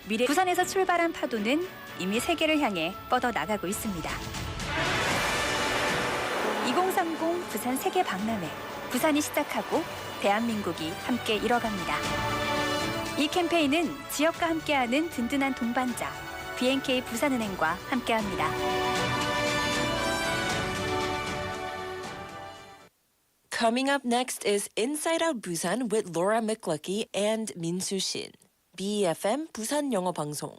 미래 부산에서 출발한 파도는 이미 세계를 향해 뻗어나가고 있습니다. 2030 부산 세계 박람회. 부산이 시작하고 대한민국이 함께 이뤄갑니다. 이 캠페인은 지역과 함께하는 든든한 동반자 BNK 부산은행과 함께합니다. Coming up next is Inside Out Busan with Laura McLucky and Min-Soo Shin. BFM 부산영어방송.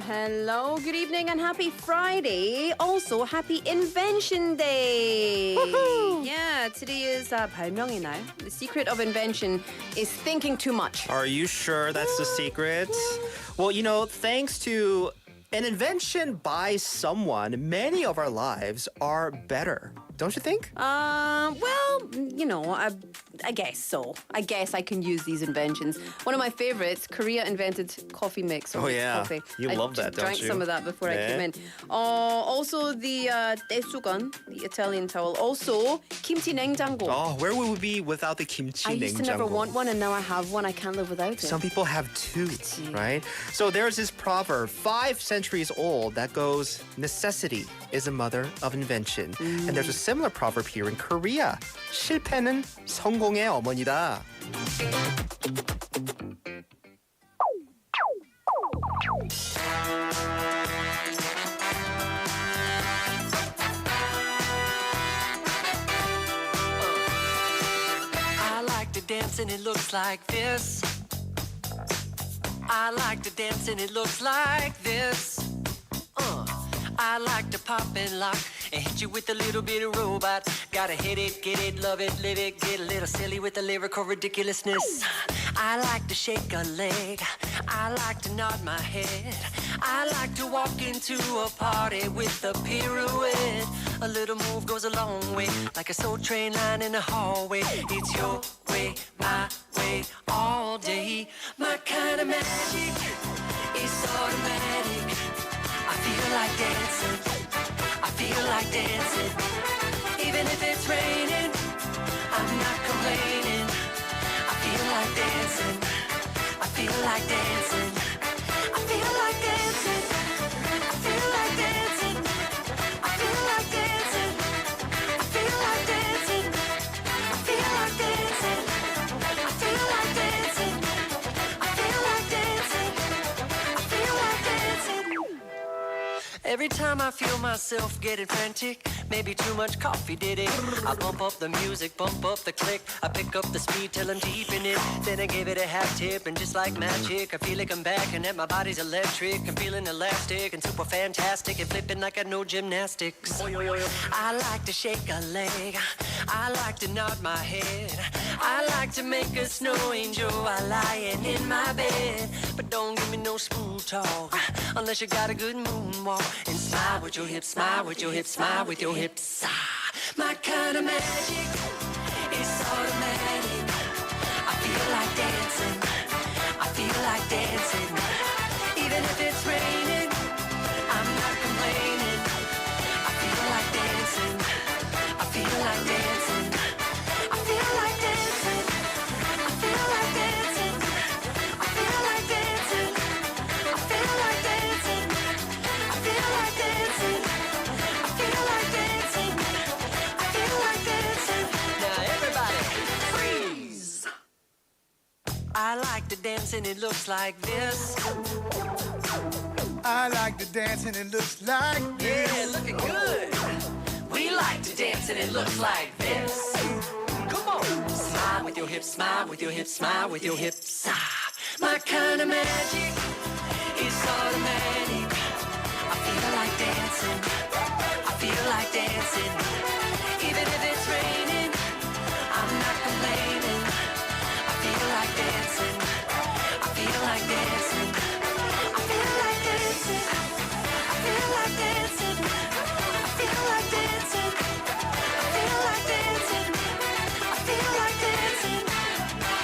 Hello, good evening and happy Friday. Also, happy Invention Day. Woohoo! Yeah, today is 발명의 날. The secret of invention is thinking too much. Are you sure that's the secret? Well, you know, thanks to an invention by someone, many of our lives are better. Don't you think? Well, you know, I guess so. I guess I can use these inventions. One of my favorites, Korea invented coffee mix. Oh, yeah. Coffee. You love that, don't drank you? some of that before I Yeah. came in. Also, the tesugan, the Italian towel. Also, kimchi 냉장고. Oh, where would we be without the kimchi I used to never 냉장고? want one, and now I have one. I can't live without it. Some people have two, right? So there's this proverb, 5 centuries old, that goes, necessity is a mother of invention. And there's a similar proverb here in Korea. 실패는 성공의 어머니다. I like to dance and it looks like this. I like to dance and it looks like this. I like to pop and lock and hit you with a little bit of robot. Gotta hit it, get it, love it, live it, get a little silly with the lyrical ridiculousness. I like to shake a leg. I like to nod my head. I like to walk into a party with a pirouette. A little move goes a long way, like a soul train line in the hallway. It's your way, my way, all day. My kind of magic is automatic. I feel like dancing. I feel like dancing. Even if it's raining, I'm not complaining. I feel like dancing. I feel like dancing. I feel like dancing. I feel like dancing. I feel like dancing. I feel like dancing. I feel like dancing. I feel like dancing. I feel like dancing. I feel like dancing. Every time I feel myself getting frantic, maybe too much coffee did it. I bump up the music, bump up the click. I pick up the speed till I'm deep in it. Then I give it a half tip, and just like magic, I feel like I'm back and that my body's electric. I'm feeling elastic and super fantastic and flipping like I know gymnastics. I like to shake a leg. I like to nod my head. I like to make a snow angel while lying in my bed. But don't give me no smooth talk unless you got a good moonwalk. And smile with your hips, smile with your hips, smile with your hips. Ah, my kind of magic is automatic. I feel like dancing. I feel like dancing. Even if it's raining, I'm not complaining. I feel like dancing. I feel like dancing. I feel like dancing. I feel like dancing. I feel like dancing. I feel like dancing. I feel like dancing. I feel like dancing. I feel like dancing. Now everybody, freeze. I like to dance and it looks like this. I like to dance and it looks like this. Yeah, looking good. We like to dance and it looks like this. Come on. Smile with your hips, smile with your hips, smile with your hips. Ah, my kind of magic is automatic. I feel like dancing. I feel like dancing. Even if it's raining, I'm not complaining. I feel like dancing. I feel like dancing. I feel like dancing. I feel like dancing. I feel like dancing. I feel like dancing. I feel like dancing. I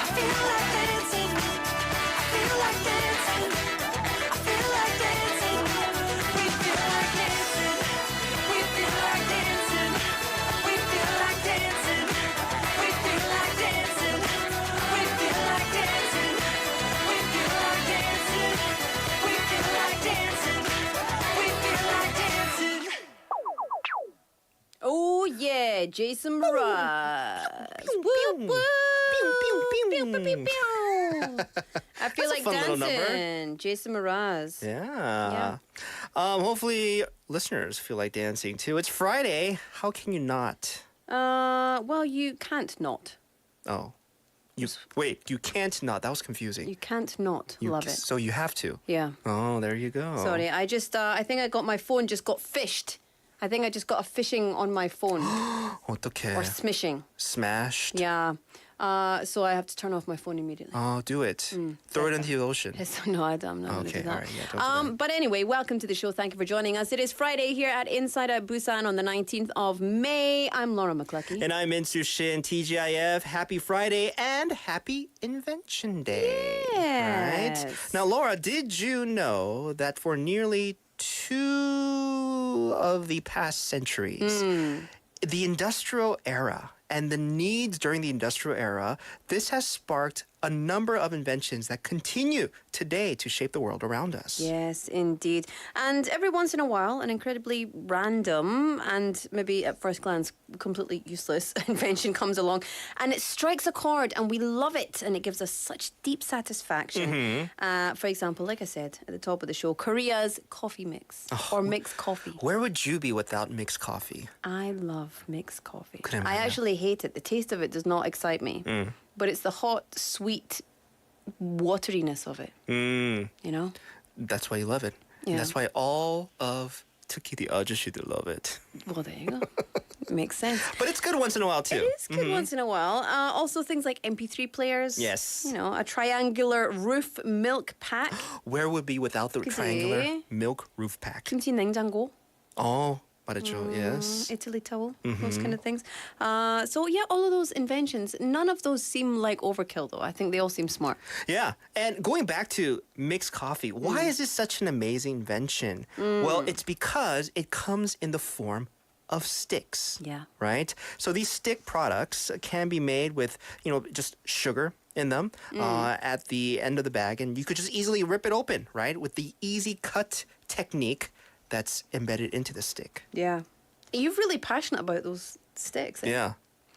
Jason Mraz. Woo, woo. Pew, pew, pew, pew. I feel like a fun little number. dancing. Jason Mraz. Yeah. Hopefully, listeners feel like dancing too. It's Friday. How can you not? Well, you can't not. Oh. You can't not. That was confusing. You can't not love it. So you have to. Yeah. Oh, there you go. Sorry, I just, I think I got my phone just got fished. I think I just got a phishing on my phone. 어떡해. Or smishing. Smashed. Yeah. So I have to turn off my phone immediately. Oh, do it. Throw it into the ocean. So no, I'm not going to Okay, do that. all right, yeah, don't do that. But anyway, welcome to the show. Thank you for joining us. It is Friday here at Inside Out Busan on the 19th of May. I'm Laura McCluckey. And I'm Minsu Shin, TGIF. Happy Friday and happy Invention Day. Yes. Right? Now, Laura, did you know that for nearly 2 of the past centuries, the industrial era and the needs during the industrial era, this has sparked a number of inventions that continue today to shape the world around us. Yes, indeed. And every once in a while, an incredibly random and maybe at first glance completely useless invention comes along and it strikes a chord and we love it and it gives us such deep satisfaction. For example, like I said at the top of the show, Korea's coffee mix or mixed coffee. Where would you be without mixed coffee? I love mixed coffee. 그래 I 말이야. actually hate it. The taste of it does not excite me. But it's the hot, sweet wateriness of it. You know? That's why you love it. Yeah. And that's why all of 특히 the 아저씨들 love it. Well, there you go. Makes sense. But it's good once in a while too. It is good once in a while. Also, things like MP3 players. Yes. You know, a triangular roof milk pack. Where would be without the 그치? triangular milk roof pack? 김치 냉장고. Oh, 말했죠. Yes. Italy towel. Those kind of things. So, yeah, all of those inventions, none of those seem like overkill, though. I think they all seem smart. Yeah. And going back to mixed coffee, why is this such an amazing invention? Well, it's because it comes in the form of sticks. Yeah. Right? So these stick products can be made with, just sugar in them at the end of the bag. And you could just easily rip it open, right? With the easy cut technique that's embedded into the stick. Yeah. You're really passionate about those sticks. Eh? Yeah.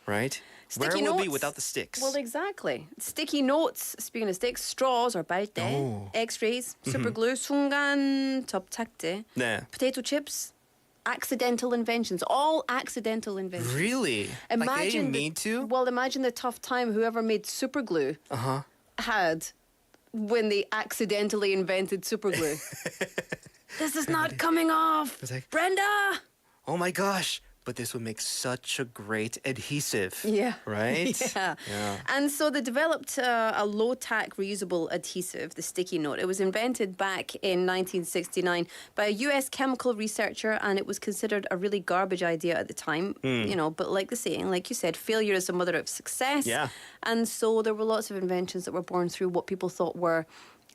Right? Sticky Where would be notes. without the sticks? Well, exactly. Sticky notes, speaking of sticks, straws or 빨대, Oh. X-rays, super glue, 순간 접착제, 네. potato chips, accidental inventions, all accidental inventions. Really? Like they didn't the- mean to? Well, imagine the tough time whoever made super glue had when they accidentally invented super glue. This is not coming off. It's like- Brenda! Oh my gosh. But this would make such a great adhesive. Yeah. Right? Yeah. Yeah. And so they developed a low-tack reusable adhesive, the sticky note. It was invented back in 1969 by a U.S. chemical researcher, and it was considered a really garbage idea at the time. But like the saying, like you said, failure is the mother of success. Yeah. And so there were lots of inventions that were born through what people thought were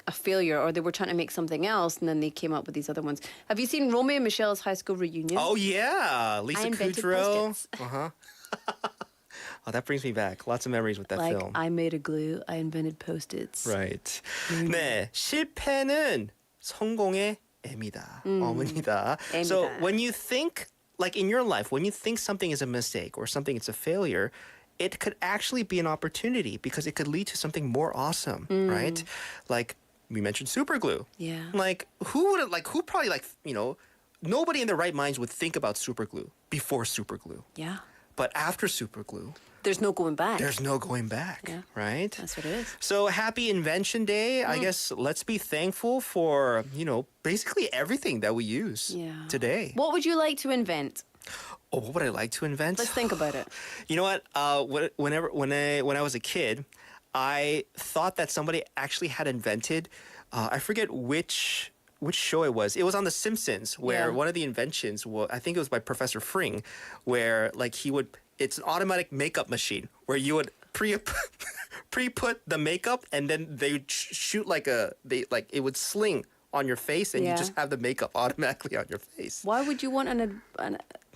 a failure, or they were trying to make something else, and then they came up with these other ones. Have you seen Romeo and Michelle's high school reunion? Oh, yeah. Lisa I invented Kudrow. Post-its. Oh, that brings me back. Lots of memories with that Like, film. I made a glue, I invented Post-its. Right. 네, 실패는 성공의 M이다. 어머니다. So M이다. when you think, like in your life, when you think something is a mistake or something is a failure, it could actually be an opportunity because it could lead to something more awesome, right? Like we mentioned super glue. Yeah. Like who probably nobody in their right minds would think about super glue before super glue. Yeah. But after super glue, There's no going back. there's no going back, Yeah. right? That's what it is. So happy Invention Day. I guess let's be thankful for, basically everything that we use Yeah. today. What would you like to invent? Oh, what would I like to invent? Let's think about it. You know what? When I was a kid, I thought that somebody actually had invented, I forget which show it was. It was on The Simpsons, where Yeah. one of the inventions was, I think it was by Professor Fring, where it's an automatic makeup machine where you would pre-put the makeup and then they would shoot it would sling on your face and you Yeah. just have the makeup automatically on your face. Why would you want an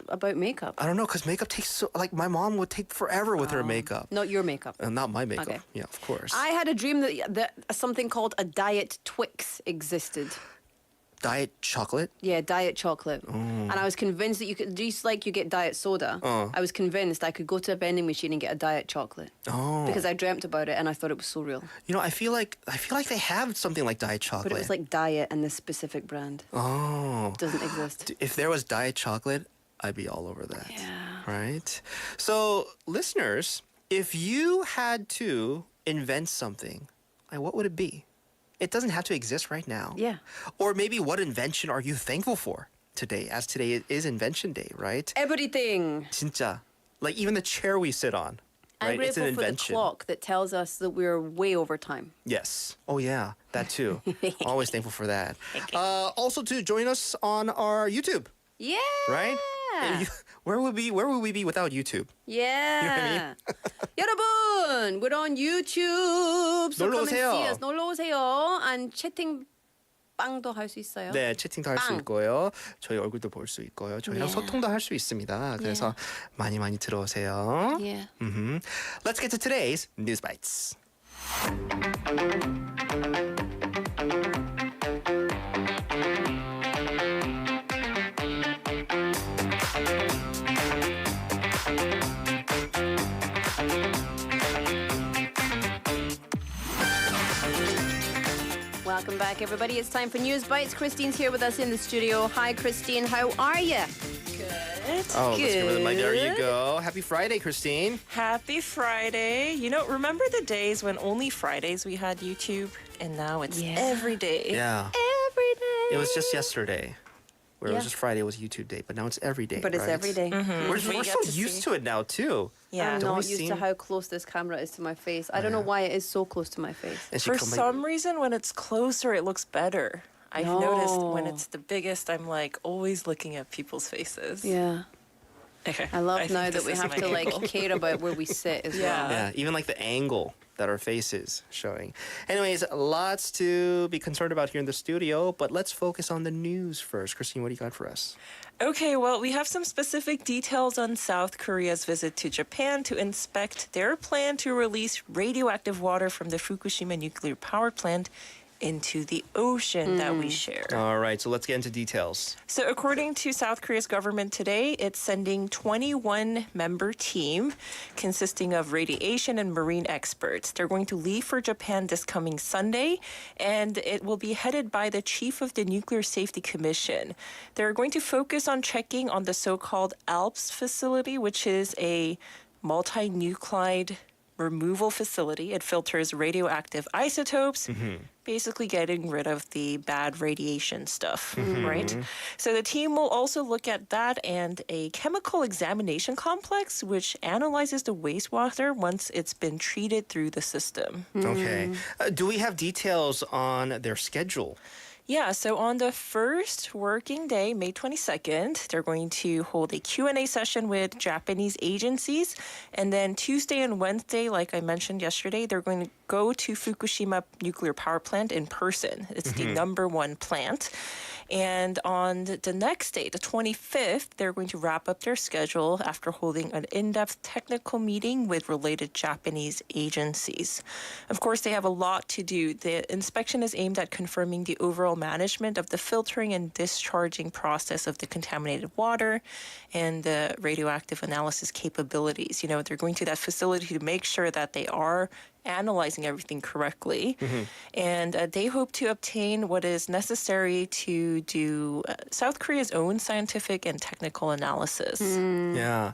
about makeup? I don't know, because makeup takes my mom would take forever with her makeup. Not your makeup. Not my makeup. Okay. Yeah, of course. I had a dream that something called a diet Twix existed. Diet chocolate? Yeah, diet chocolate. And I was convinced that you could, just like you get diet soda, I was convinced I could go to a vending machine and get a diet chocolate. Oh. Because I dreamt about it and I thought it was so real. You know, I feel like they have something like diet chocolate. But it was like diet and this specific brand. Oh. Doesn't exist. If there was diet chocolate, I'd be all over that. Yeah. Right? So, listeners, if you had to invent something, like, what would it be? It doesn't have to exist right now. Yeah. Or maybe what invention are you thankful for today, as today is Invention Day, right? Everything. 진짜. Like even the chair we sit on, I'm right? It's an grateful for the invention. clock that tells us that we're way over time. Yes. Oh yeah, that too. Always thankful for that. Also to join us on our YouTube, Yeah. right? Where would we be without YouTube? Yeah. 여러분, we're on YouTube. So 놀러 come and see 오세요. us. 놀러 오세요. And 채팅방도 할 수 있어요. 네, 채팅도 할 수 빵. 있고요. 저희 얼굴도 볼 수 있고요. 저희랑 Yeah. 소통도 할 수 있습니다. 그래서 많이 들어오세요. Yeah. Let's get to today's News Bites. Welcome back, everybody. It's time for News Bites. Christine's here with us in the studio. Hi, Christine. How are you? Oh, let's give her the mic. There you Good. go. Happy Friday, Christine. Happy Friday. You know, remember the days when only Fridays we had YouTube? And now it's Yeah. every day. Yeah. Every day. It was just yesterday. Where it was Yeah. just Friday, it was YouTube Day, but now it's every day. But it's right? every day. We're We so get to used see. to it now, too. Yeah. I'm Don't not we used to seem- how close this camera is to my face. I don't know why it is so close to my face. And she For come some reason, when it's closer, it looks better. I've noticed when it's the biggest, I'm like always looking at people's faces. Yeah. Okay. I love think now that this we is have my to angle. care about where we sit as Yeah. well. Yeah, even like the angle that our face is showing. Anyways, lots to be concerned about here in the studio, but let's focus on the news first. Christine, what do you got for us? Okay, well, we have some specific details on South Korea's visit to Japan to inspect their plan to release radioactive water from the Fukushima nuclear power plant into the ocean that we share. All right, so let's get into details. So according to South Korea's government today, it's sending 21-member team consisting of radiation and marine experts. They're going to leave for Japan this coming Sunday, and it will be headed by the chief of the Nuclear Safety Commission. They're going to focus on checking on the so-called ALPS facility, which is a multi-nuclide removal facility. It filters radioactive isotopes, basically getting rid of the bad radiation stuff, right? So the team will also look at that and a chemical examination complex, which analyzes the wastewater once it's been treated through the system. Okay. Do we have details on their schedule? Yeah, so on the first working day, May 22nd, they're going to hold a Q&A session with Japanese agencies. And then Tuesday and Wednesday, like I mentioned yesterday, they're going to go to Fukushima nuclear power plant in person. It's the number one plant. And on the next day, the 25th, they're going to wrap up their schedule after holding an in-depth technical meeting with related Japanese agencies. Of course, they have a lot to do. The inspection is aimed at confirming the overall management of the filtering and discharging process of the contaminated water and the radioactive analysis capabilities. You know, they're going to that facility to make sure that they are analyzing everything correctly. And they hope to obtain what is necessary to do South Korea's own scientific and technical analysis. Yeah.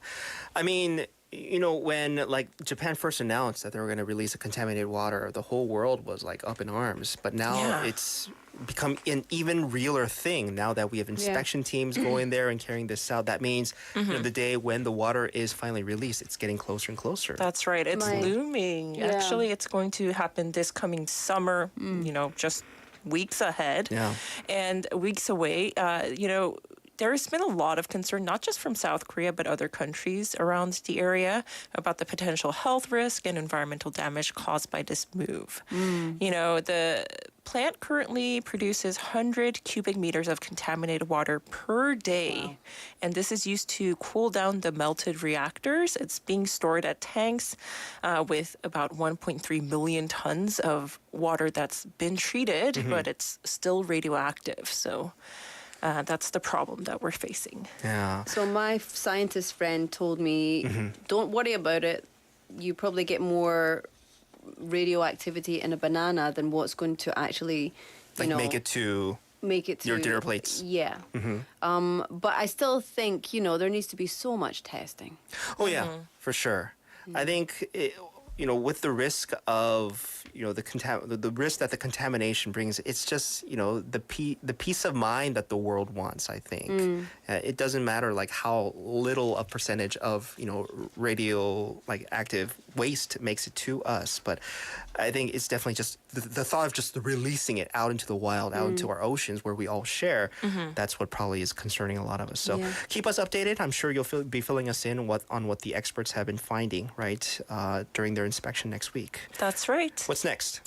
I mean, you know, when like Japan first announced that they were going to release the contaminated water, the whole world was like up in arms. But now Yeah. it's become an even realer thing now that we have inspection teams going there and carrying this out. That means you know, the day when the water is finally released, it's getting closer and closer. That's right. It's My- looming. Yeah. Actually, it's going to happen this coming summer, you know, just weeks ahead. Yeah. And weeks away. You know, there's been a lot of concern, not just from South Korea, but other countries around the area about the potential health risk and environmental damage caused by this move. You know, the plant currently produces 100 cubic meters of contaminated water per day. Wow. And this is used to cool down the melted reactors. It's being stored at tanks with about 1.3 million tons of water that's been treated, but it's still radioactive. So that's the problem that we're facing. Yeah. So my scientist friend told me, don't worry about it. You probably get more radioactivity in a banana than what's going to actually, Make it to your dinner plates. Yeah. But I still think, there needs to be so much testing. Oh yeah, for sure. I think with the risk of the risk that the contamination brings, it's just the peace of mind that the world wants. I think it doesn't matter like how little a percentage of radio active waste makes it to us, but I think it's definitely just the thought of just releasing it out into the wild, out into our oceans where we all share. That's what probably is concerning a lot of us. So Yeah. keep us updated. I'm sure you'll be filling us in on what the experts have been finding during their inspection next week. That's right. What's next?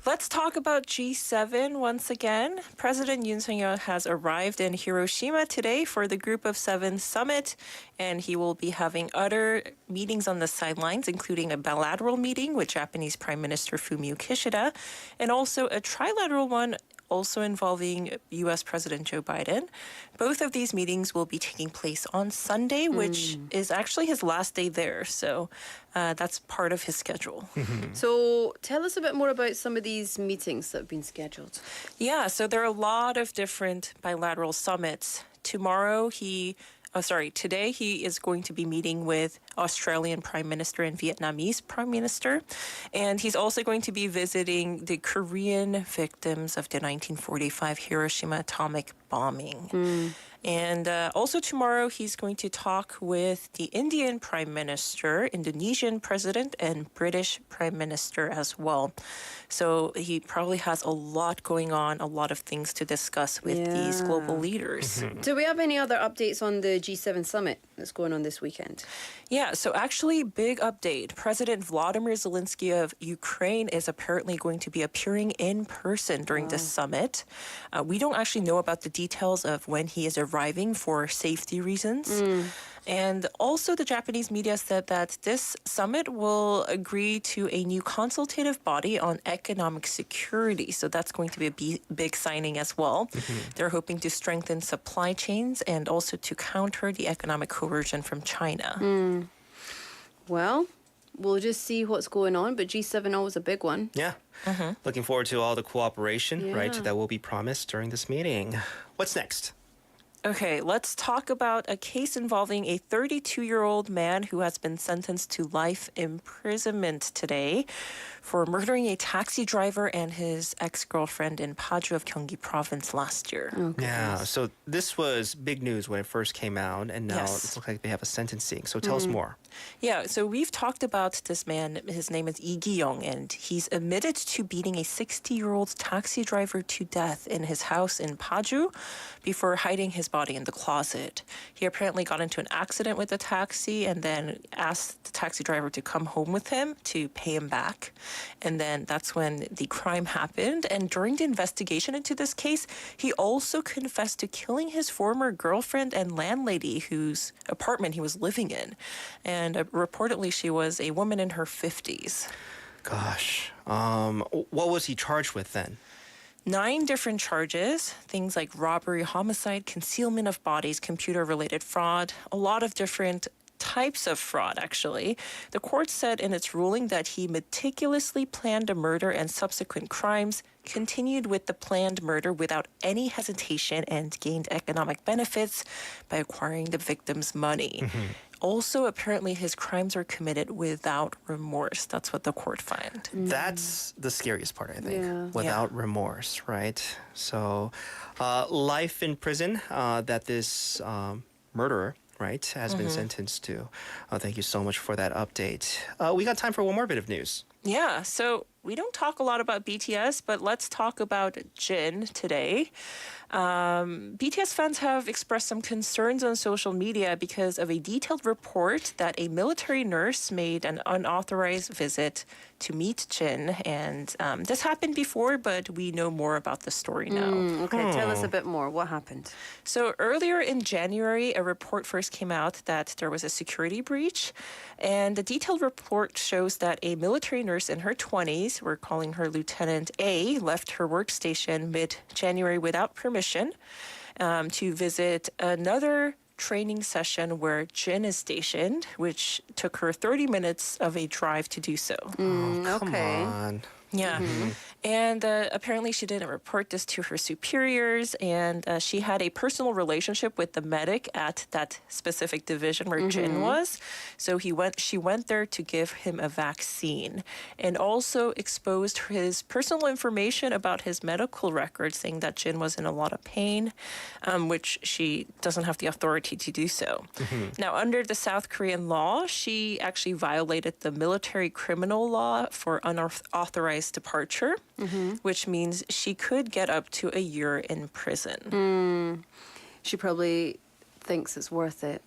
Let's talk about G7 once again. President Yoon Suk-yeol has arrived in Hiroshima today for the Group of Seven summit, and he will be having other meetings on the sidelines, including a bilateral meeting with Japanese Prime Minister Fumio Kishida, and also a trilateral one also involving U.S. President Joe Biden. Both of these meetings will be taking place on Sunday, which is actually his last day there. So that's part of his schedule. So tell us a bit more about some of these meetings that have been scheduled. Yeah, so there are a lot of different bilateral summits. Today he is going to be meeting with Australian Prime Minister and Vietnamese Prime Minister. And he's also going to be visiting the Korean victims of the 1945 Hiroshima atomic bombing. And also tomorrow, he's going to talk with the Indian Prime Minister, Indonesian President, and British Prime Minister as well. So he probably has a lot going on, a lot of things to discuss with these global leaders. Do we have any other updates on the G7 summit that's going on this weekend? Yeah, so actually, big update. President Vladimir Zelensky of Ukraine is apparently going to be appearing in person during this summit. We don't actually know about the details of when he is arriving for safety reasons. And also the Japanese media said that this summit will agree to a new consultative body on economic security. So that's going to be a big signing as well. They're hoping to strengthen supply chains and also to counter the economic coercion from China. Well, we'll just see what's going on, but G7 always a big one. Yeah. Looking forward to all the cooperation, Yeah. that will be promised during this meeting. What's next? Okay, let's talk about a case involving a 32-year-old man who has been sentenced to life imprisonment today for murdering a taxi driver and his ex-girlfriend in Paju of Gyeonggi province last year. Yeah, so this was big news when it first came out, and now Yes. it looks like they have a sentencing. So tell us more. Yeah, so we've talked about this man. His name is Lee Gi-young, and he's admitted to beating a 60-year-old taxi driver to death in his house in Paju before hiding his body in the closet. He apparently got into an accident with the taxi and then asked the taxi driver to come home with him to pay him back. And then that's when the crime happened. And during the investigation into this case, he also confessed to killing his former girlfriend and landlady whose apartment he was living in. And reportedly, she was a woman in her 50s. Gosh. What was he charged with then? 9 different charges, things like robbery, homicide, concealment of bodies, computer-related fraud, a lot of different types of fraud, actually. The court said in its ruling that he meticulously planned a murder and subsequent crimes, continued with the planned murder without any hesitation, and gained economic benefits by acquiring the victim's money. Also, apparently, his crimes were committed without remorse. That's what the court found. That's the scariest part, I think. Yeah. Without remorse, right? So, life in prison that this murderer, right, has been sentenced to. Thank you so much for that update. We got time for one more bit of news. Yeah, so we don't talk a lot about BTS, but let's talk about Jin today. BTS fans have expressed some concerns on social media because of a detailed report that a military nurse made an unauthorized visit to meet Jin. And this happened before, but we know more about the story now. Okay, tell us a bit more. What happened? So earlier in January, a report first came out that there was a security breach. And the detailed report shows that a military nurse in her 20s, we're calling her Lieutenant A, left her workstation mid-January without permission to visit another training session where Jin is stationed, which took her 30 minutes of a drive to do so. Come Okay. on. Yeah. And apparently she didn't report this to her superiors, and she had a personal relationship with the medic at that specific division where Jin was. So she went there to give him a vaccine and also exposed his personal information about his medical records, saying that Jin was in a lot of pain, which she doesn't have the authority to do so. Now, under the South Korean law, she actually violated the military criminal law for unauthorized departure, which means she could get up to a year in prison. She probably thinks it's worth it.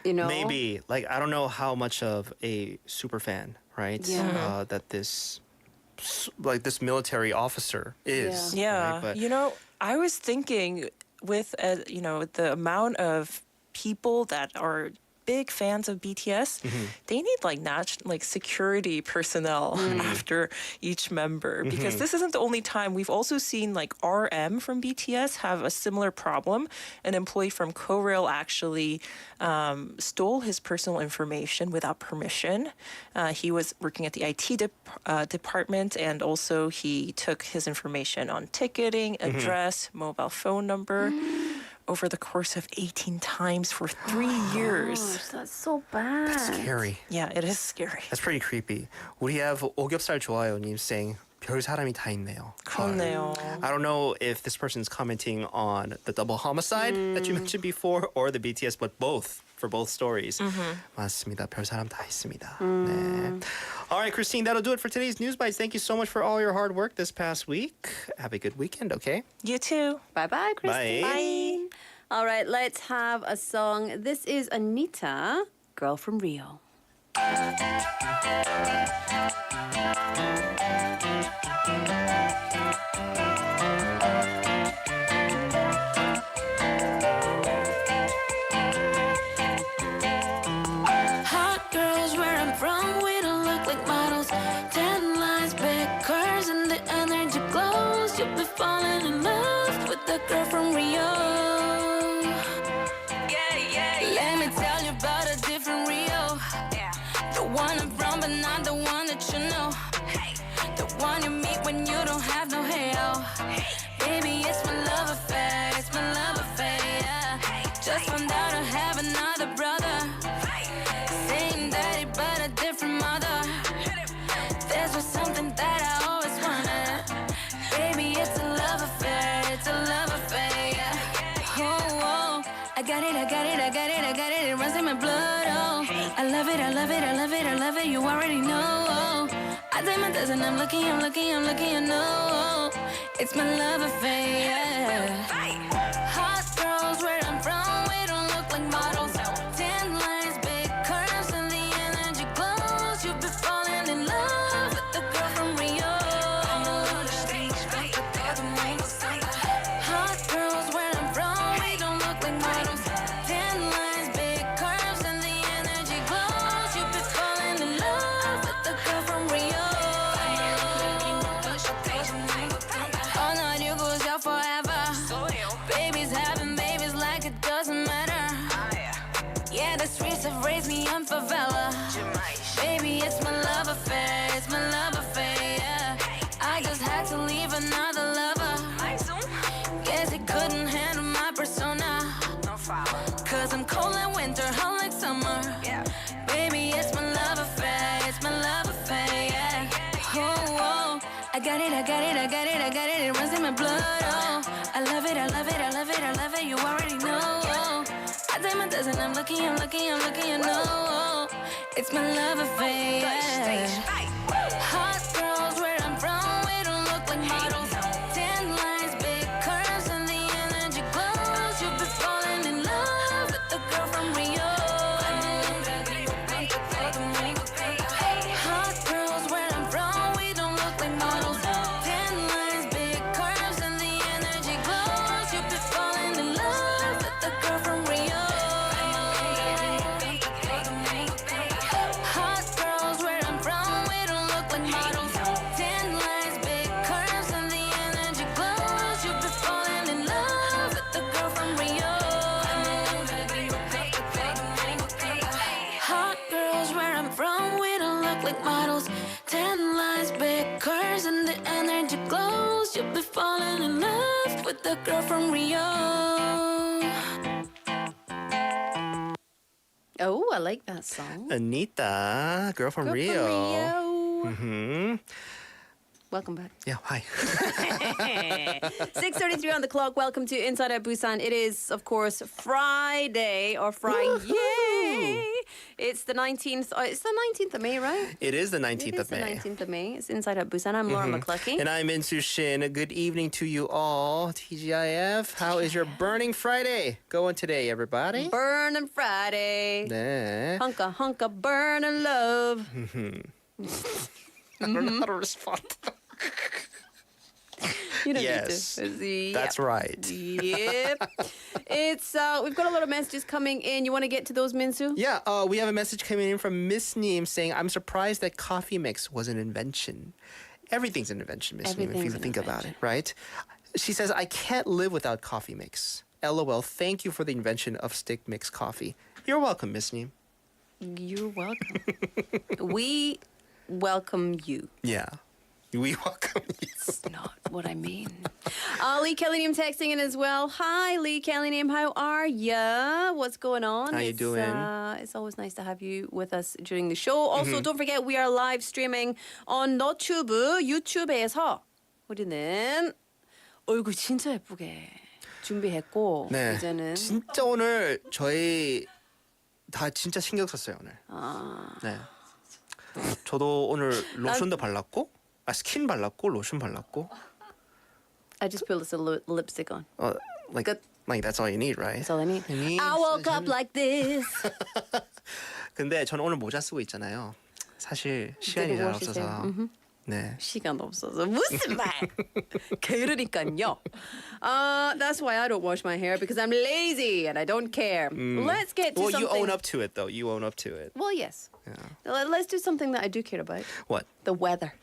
You know? Maybe. Like, I don't know how much of a super fan, right? Yeah. That this military officer is. Yeah. Right? But You know, I was thinking with, the amount of people that are big fans of BTS, they need like security personnel after each member, because this isn't the only time. We've also seen like RM from BTS have a similar problem. An employee from Korail actually stole his personal information without permission. He was working at the IT department, and also he took his information on ticketing, address, mobile phone number. Over the course of 18 times for 3 years. Gosh, that's so bad. that's scary. Yeah, it is scary. That's pretty creepy. We have 오겹살 좋아요님 saying 별 사람이 다 있네요. 그렇네요. I don't know if this person's commenting on the double homicide that you mentioned before or the BTS, but both. For both stories. 맞습니다. 별 사람 다 있습니다. 네. All right, Christine, that'll do it for today's News Bites. Thank you so much for all your hard work this past week. Have a good weekend, okay? You too. Bye-bye, Christy. Bye. All right, let's have a song. This is Anita, Girl from Rio. Hot girls where I'm from, we don't look like models. Tan lines, big curves, and the energy glows. You'll be falling in love with the girl from Rio. Let me tell you about a different Rio. The one I'm from, but not the one that you know. The one you meet when you don't have no hair. Baby, it's my love affair, it's my love affair. Yeah. Just found out I have another brother. Same daddy, but a different mother. This was something that I always wanted. Baby, it's a love affair, it's a love affair. Yeah. Oh, oh. I got it, I got it, I got it, I got it. It runs in my blood. Oh, I love it, I love it, I love it, I love it. You already know. Oh, I did my best and I'm lucky, I'm lucky, I'm lucky. You know, it's my love affair. Yeah. Hot girls where I'm from, we don't look like models. Tan lines, big curves, and the energy glows. You'll be falling in love with the girl from Rio. Hot girls where I'm from, we don't look like models. Tan lines, big curves, and the energy glows. You'll be falling in love with the girl from Rio. Oh no, you goes out forever. Babies having babies like it doesn't matter. Yeah, the streets have raised me in favela. Baby, it's my love affair, it's my love affair. Yeah. I just had to leave another lover. Guess he couldn't handle my persona. Cause I'm cold like winter, hot like summer. Baby, it's my love affair, it's my love affair. Yeah. Oh, oh. I got it, I got it, I got it, I got it. It runs in my blood. Oh, I love it, I love it, I love it, I love it. You already know. Oh, I did my best and I'm lucky, I'm lucky, I'm lucky. You know, it's my love affair. Yeah. Hot girls where tears and the energy glows. You'll be falling in love with the girl from Rio. Oh, I like that song. Anita, girl from Girl Rio. from Rio. Hmm. Welcome back. Yeah, hi. 6:33 on the clock. Welcome to Inside Out Busan. It is, of course, Friday or Friday. It's the 19th. It's the 19th of May, right? It is the 19th It is of the May. 19th of May. It's Inside Out Busan. I'm Laura McCluskey. And I'm Minsu Shin. Good evening to you all. TGIF, how is your Burning Friday going today, everybody? Burnin' Friday. 네. Hunka, hunka, burnin' love. I don't know how to respond. You don't Yes, need to. That's right. Yep. It's we've got a lot of messages coming in. You want to get to those, Minsu? Yeah, we have a message coming in from Miss Neem saying, I'm surprised that coffee mix was an invention. Everything's an invention, Miss Neem, if you Everything's an think about it, invention. right? She says, I can't live without coffee mix. LOL, thank you for the invention of stick mix coffee. You're welcome, Miss Neem. You're welcome. We welcome you. Yeah, we welcome you. That's not what I mean. Lee Kelly Neem texting in as well. Hi, Lee Kelly Neem. How are ya? What's going on? How you doing? It's always nice to have you with us during the show. Also, don't forget we are live streaming on 너튜브 유튜브에서 우리는 얼굴 진짜 예쁘게 준비했고 네, 이제는 진짜 오늘 저희 다 진짜 신경 썼어요 오늘. 네. 저도 오늘 로션도 발랐고, 스킨 발랐고, 로션 발랐고. I just put a lipstick on. Like, Good. like that's all you need, right? That's all I need. You need I woke up like this. 근데 저는 오늘 모자 쓰고 있잖아요. 사실 시간이 잘 모르시세요? 없어서. 네. 시간 없어서 무슨 말? 그러니까요. That's why I don't wash my hair because I'm lazy and I don't care. Let's get to Well, something. you own up to it, though. You own up to it. Well, yes. Yeah. Let's do something that I do care about. What? The weather.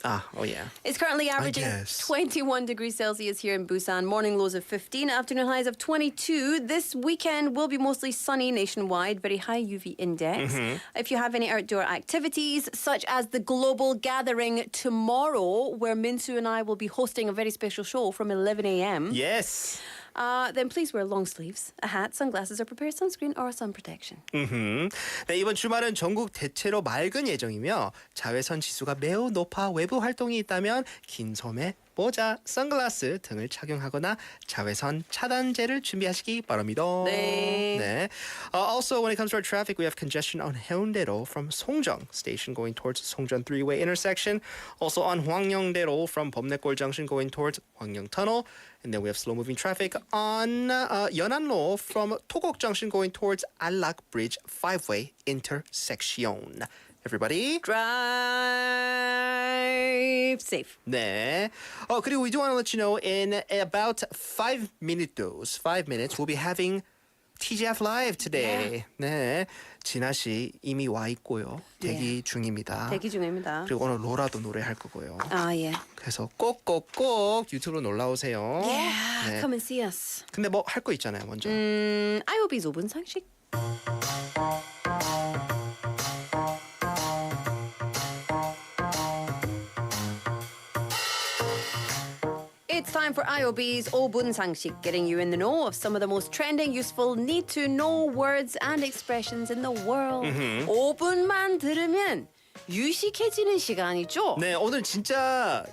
Oh yeah. It's currently averaging guess. 21 degrees Celsius here in Busan. Morning lows of 15, afternoon highs of 22. This weekend will be mostly sunny nationwide, very high UV index. If you have any outdoor activities, such as the global gathering tomorrow, where Minsu and I will be hosting a very special show from 11 a.m., Yes. then please wear long sleeves, a hat, sunglasses, or prepare sunscreen or sun protection. 네, 이번 주말은 전국 대체로 맑은 예정이며 자외선 지수가 매우 높아 외부 활동이 있다면 긴 소매, 모자, 선글라스 등을 착용하거나 자외선 차단제를 준비하시기 바랍니다. 네. 네. Also, when it comes to our traffic, we have congestion on Haeundae-ro from Songjung Station going towards Songjung three-way intersection. Also on Hwangryongdae-ro from Bomnaekwol Junction going towards Hwangryong Tunnel. And then we have slow-moving traffic on Yeonhan-ro from Togok Junction going towards Allak Bridge five-way intersection. Everybody. Drive safe. 네. 그리고 we do want to let you know in about 5 minutes we'll be having TGIF Live today. 네. 진아 씨 이미 와 있고요. 대기 중입니다. 대기 중입니다. 그리고 오늘 로라도 노래할 거고요. 예. 그래서 꼭꼭꼭 유튜브로 놀러 오세요. Yeah, 네. come and see us. 근데 뭐 할 거 있잖아요, 먼저. IOB's 5분 상식. It's time for IOB's 5분 상식, getting you in the know of some of the most trending, useful, need-to-know words and expressions in the world. 5분만 들으면 유식해지는 시간이죠? 네, 오늘 진짜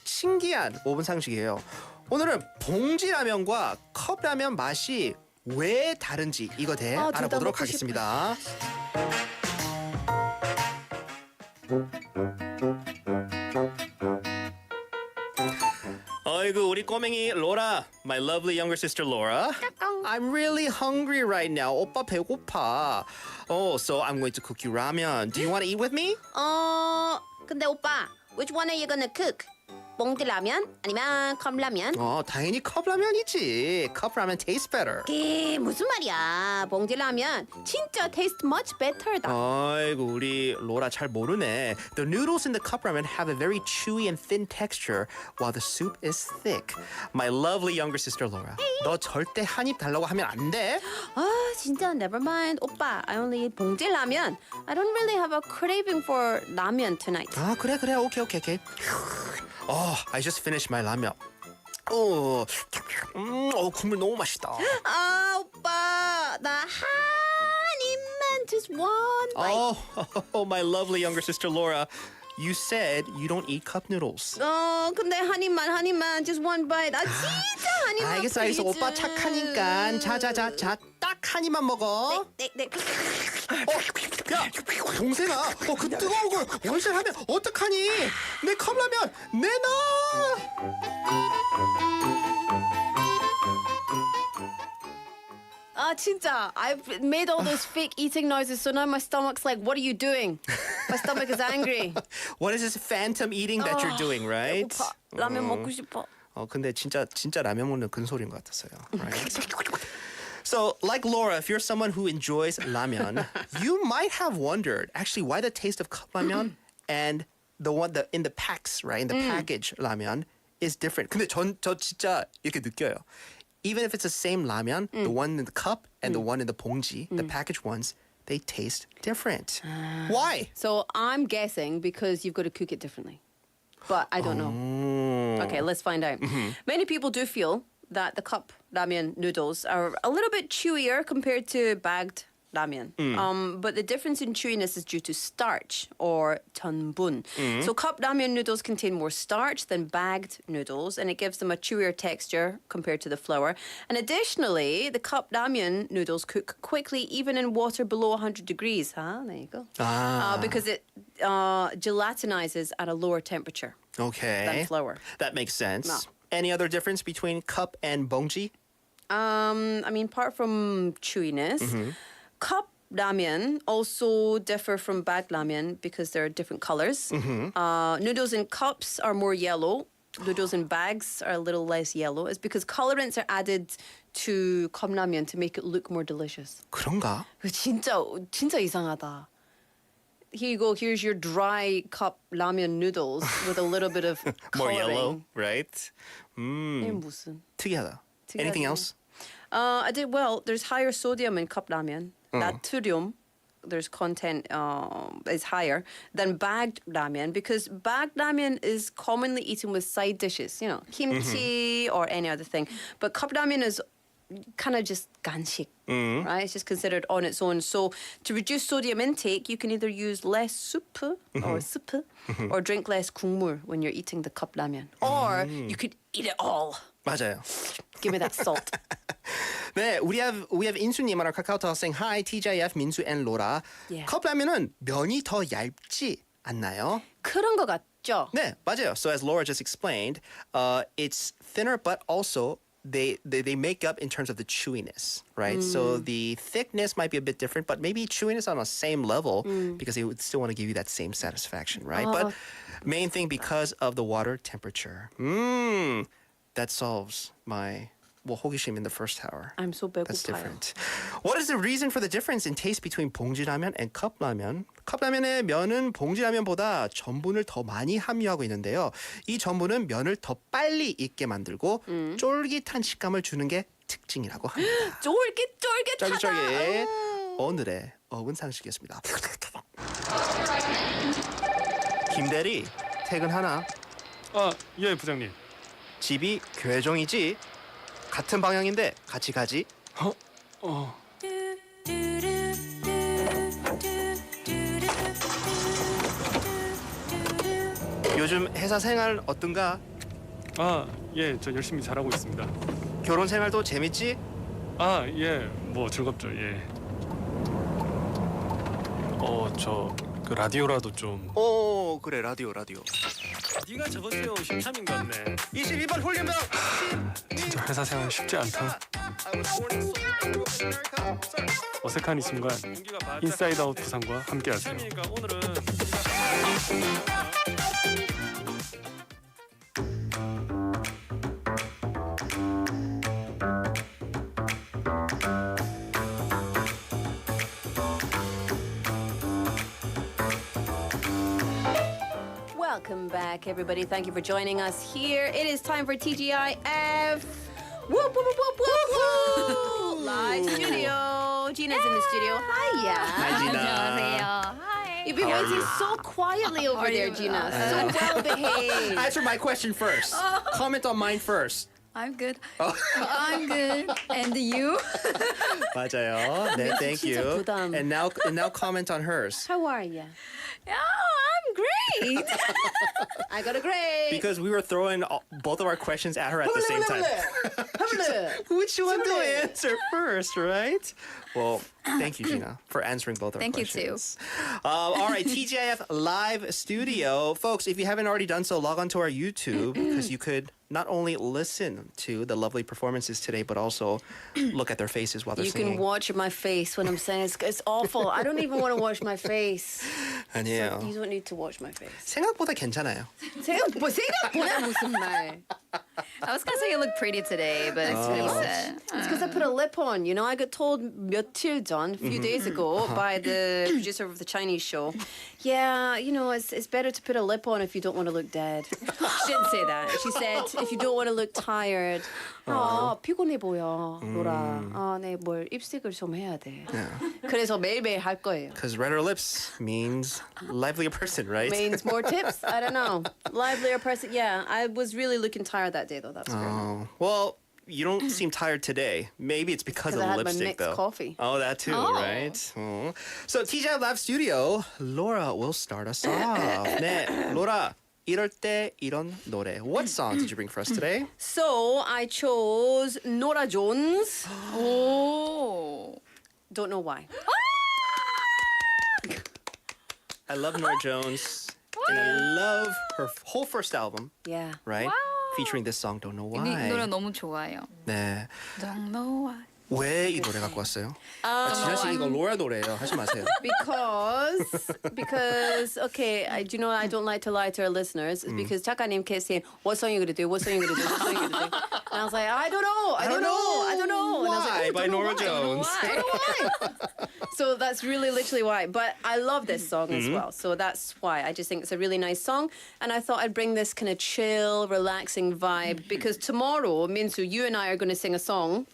신기한 5분 상식이에요. 오늘은 봉지라면과 컵라면 맛이 왜 다른지 이거 대해 둘다 알아보도록 먹고 하겠습니다. 어이구 우리 꼬맹이 로라, my lovely younger sister Laura. I'm really hungry right now. 오빠 배고파. So I'm going to cook you ramen. Do you want to eat with me? 근데 오빠, which one are you gonna cook? 봉지라면 아니면 컵라면? 당연히 컵라면이지. 컵라면 tastes better. 이게 무슨 말이야? 봉지라면 진짜 taste much better다. 아이고 우리 로라 잘 모르네. The noodles in the cup ramen have a very chewy and thin texture while the soup is thick. My lovely younger sister Laura. 너 절대 한 입 달라고 하면 안 돼. 진짜 never mind. 오빠, I only eat 봉지라면. I don't really have a craving for 라면 tonight. 그래. 오케이. I just finished my 라면. 국물 너무 맛있다. 오빠, 나 한 입만 just one bite. My lovely younger sister Laura. You said you don't eat cup noodles. 근데 한 입만 just one bite. 진짜 한 입만. 알겠어. please. 오빠 착하니까. 자, 딱 한 입만 먹어. 네. 야, 동생아, 그 뜨거운 걸 원샷하면 어떡하니? 내 컵라면 내놔. 진짜. I've made all those fake eating noises, so now my stomach's like, what are you doing? My stomach is angry. What is this phantom eating that you're doing, right? 오빠, 라면 먹고 싶어. 근데 진짜 라면 먹는 근소리인 것 같았어요. Right? So, like Laura, if you're someone who enjoys ramen, you might have wondered actually why the taste of cup ramen and the one in the packs, right, in the package ramen is different. 근데 저 진짜 이렇게 느껴요. Even if it's the same ramen, the one in the cup and the one in the 봉지, the packaged ones, they taste different. Why? So I'm guessing because you've got to cook it differently. But I don't know. Okay, let's find out. Many people do feel that the cup ramen noodles are a little bit chewier compared to bagged ramen. But the difference in chewiness is due to starch or 전분. So cup ramen noodles contain more starch than bagged noodles, and it gives them a chewier texture compared to the flour. And additionally, the cup ramen noodles cook quickly even in water below 100 degrees. There you go. Because it gelatinizes at a lower temperature Okay. than flour. That makes sense. No. Any other difference between cup and 봉지? I mean, apart from chewiness, cup ramen also differ from bagged ramen because they're different colors. Noodles in cups are more yellow. Noodles in bags are a little less yellow. It's because colorants are added to 컵라면 to make it look more delicious. 그런가? 진짜 이상하다. Here you go. Here's your dry cup ramen noodles with a little bit of More coloring. yellow, right? 이게 무슨? 특이하다. Anything else? I did well. There's higher sodium in cup ramen. Natrium, there's content is higher than bagged ramen because bagged ramen is commonly eaten with side dishes, kimchi or any other thing. But cup ramen is kind of just 간식, right? It's just considered on its own. So to reduce sodium intake, you can either use less soup or soup or drink less 국물 when you're eating the cup ramen. Or you could eat it all. 맞아요. Give me that salt. 네, we have 인수님 on our KakaoTalk saying hi TGIF 민수 and Laura. Yeah. 컵라면은 면이 더 얇지 않나요? 그런 거 같죠? 네, 맞아요. So as Laura just explained, it's thinner, but also they make up in terms of the chewiness, right? So the thickness might be a bit different, but maybe chewiness on the same level because they would still want to give you that same satisfaction, right? But main thing because of the water temperature. That solves my 호기심 in the first hour. I'm so 배고파요. That's different. What is the reason for the difference in taste between 봉지라면 and 컵라면? 컵라면의 면은 봉지라면보다 전분을 더 많이 함유하고 있는데요. 이 전분은 면을 더 빨리 익게 만들고 쫄깃한 식감을 주는 게 특징이라고 합니다. 쫄깃하다. 쫄깃쫄깃. 오늘의 어분 상식이었습니다. 김대리, 퇴근하나? 예, 부장님. 집이 교회종이지? 같은 방향인데 같이 가지? 요즘 회사 생활 어떤가? 예, 저 열심히 잘하고 있습니다. 결혼 생활도 재밌지? 예, 뭐 즐겁죠, 예. 그 라디오라도 좀. 그래 라디오. 네가 저번 주에 온 심참인 것 같네. 22번 훈련병. 진짜 회사 생활 쉽지 않다. 어색한 이 순간 인사이드 아웃 부산과 함께하세요. 오늘은 back, everybody. Thank you for joining us here. It is time for TGIF. Whoop, whoop, whoop, whoop, whoop. Live studio. Gina's in the studio. Hiya. Hi, Gina. Hi. You've been How are waiting you? so quietly over there, Gina. So well behaved. Answer my question first. Comment on mine first. I'm good. I'm good. And you? 맞아요. 네, thank 진짜 you. 부담. And now comment on hers. How are you? I'm great. I got a grade. Because we were throwing both of our questions at her at the same time. Which one to answer first, right? Well, thank you, Gina, for answering both our Thank you, too. questions. All right, TGIF Live Studio. Folks, if you haven't already done so, log on to our YouTube because you could not only listen to the lovely performances today, but also look at their faces while they're You singing. can watch my face when I'm saying it's awful. I don't even want to watch my face. 아니에요. You don't need to watch my face. 생각보다 괜찮아요. 생각보다 무슨 말. I was going to say you look pretty today, but it's pretty sad. It's because I put a lip on. You know, I got told 며칠 전, a few days ago, by the producer of the Chinese show, yeah, you know, it's better to put a lip on if you don't want to look dead. She didn't say that. She said, if you don't want to look tired. 아, 피곤해 보여, 로라. 아, 네, 뭘 입식을 좀 해야 돼. 그래서 매일매일 할 거예요. Because redder lips means livelier person, right? Means more tips? I don't know. Livelier person. Yeah, I was really looking tired that day, though. That's fair. Oh, well, you don't seem tired today. Maybe it's because of the I had my lipstick, mixed though. coffee. Oh, that too, right? Oh. So, TGI Live Studio, Laura will start us off. 네, Laura, 이럴 때 이런 노래. What song did you bring for us today? So I chose Norah Jones. Oh. Don't know why. I love Norah Jones, and I love her whole first album, Yeah. right? Featuring this song, Don't Know 이 Why. 노래 너무 좋아요. 네. Don't know why. 왜 이 노래 갖고 왔어요? 진아 씨 이거 로라 노래예요. 하지 마세요. Because okay, do you know I don't like to lie to our listeners. It's because 작가님 kept saying, "What song you gonna do? What song you gonna do? What song you gonna do?" And I was like, I don't know. And I was Why? like, By don't know Norah why. Jones. Don't know why. So that's really literally why. But I love this song as well. So that's why. I just think it's a really nice song. And I thought I'd bring this kind of chill, relaxing vibe because tomorrow, Minsu, you and I are going to sing a song.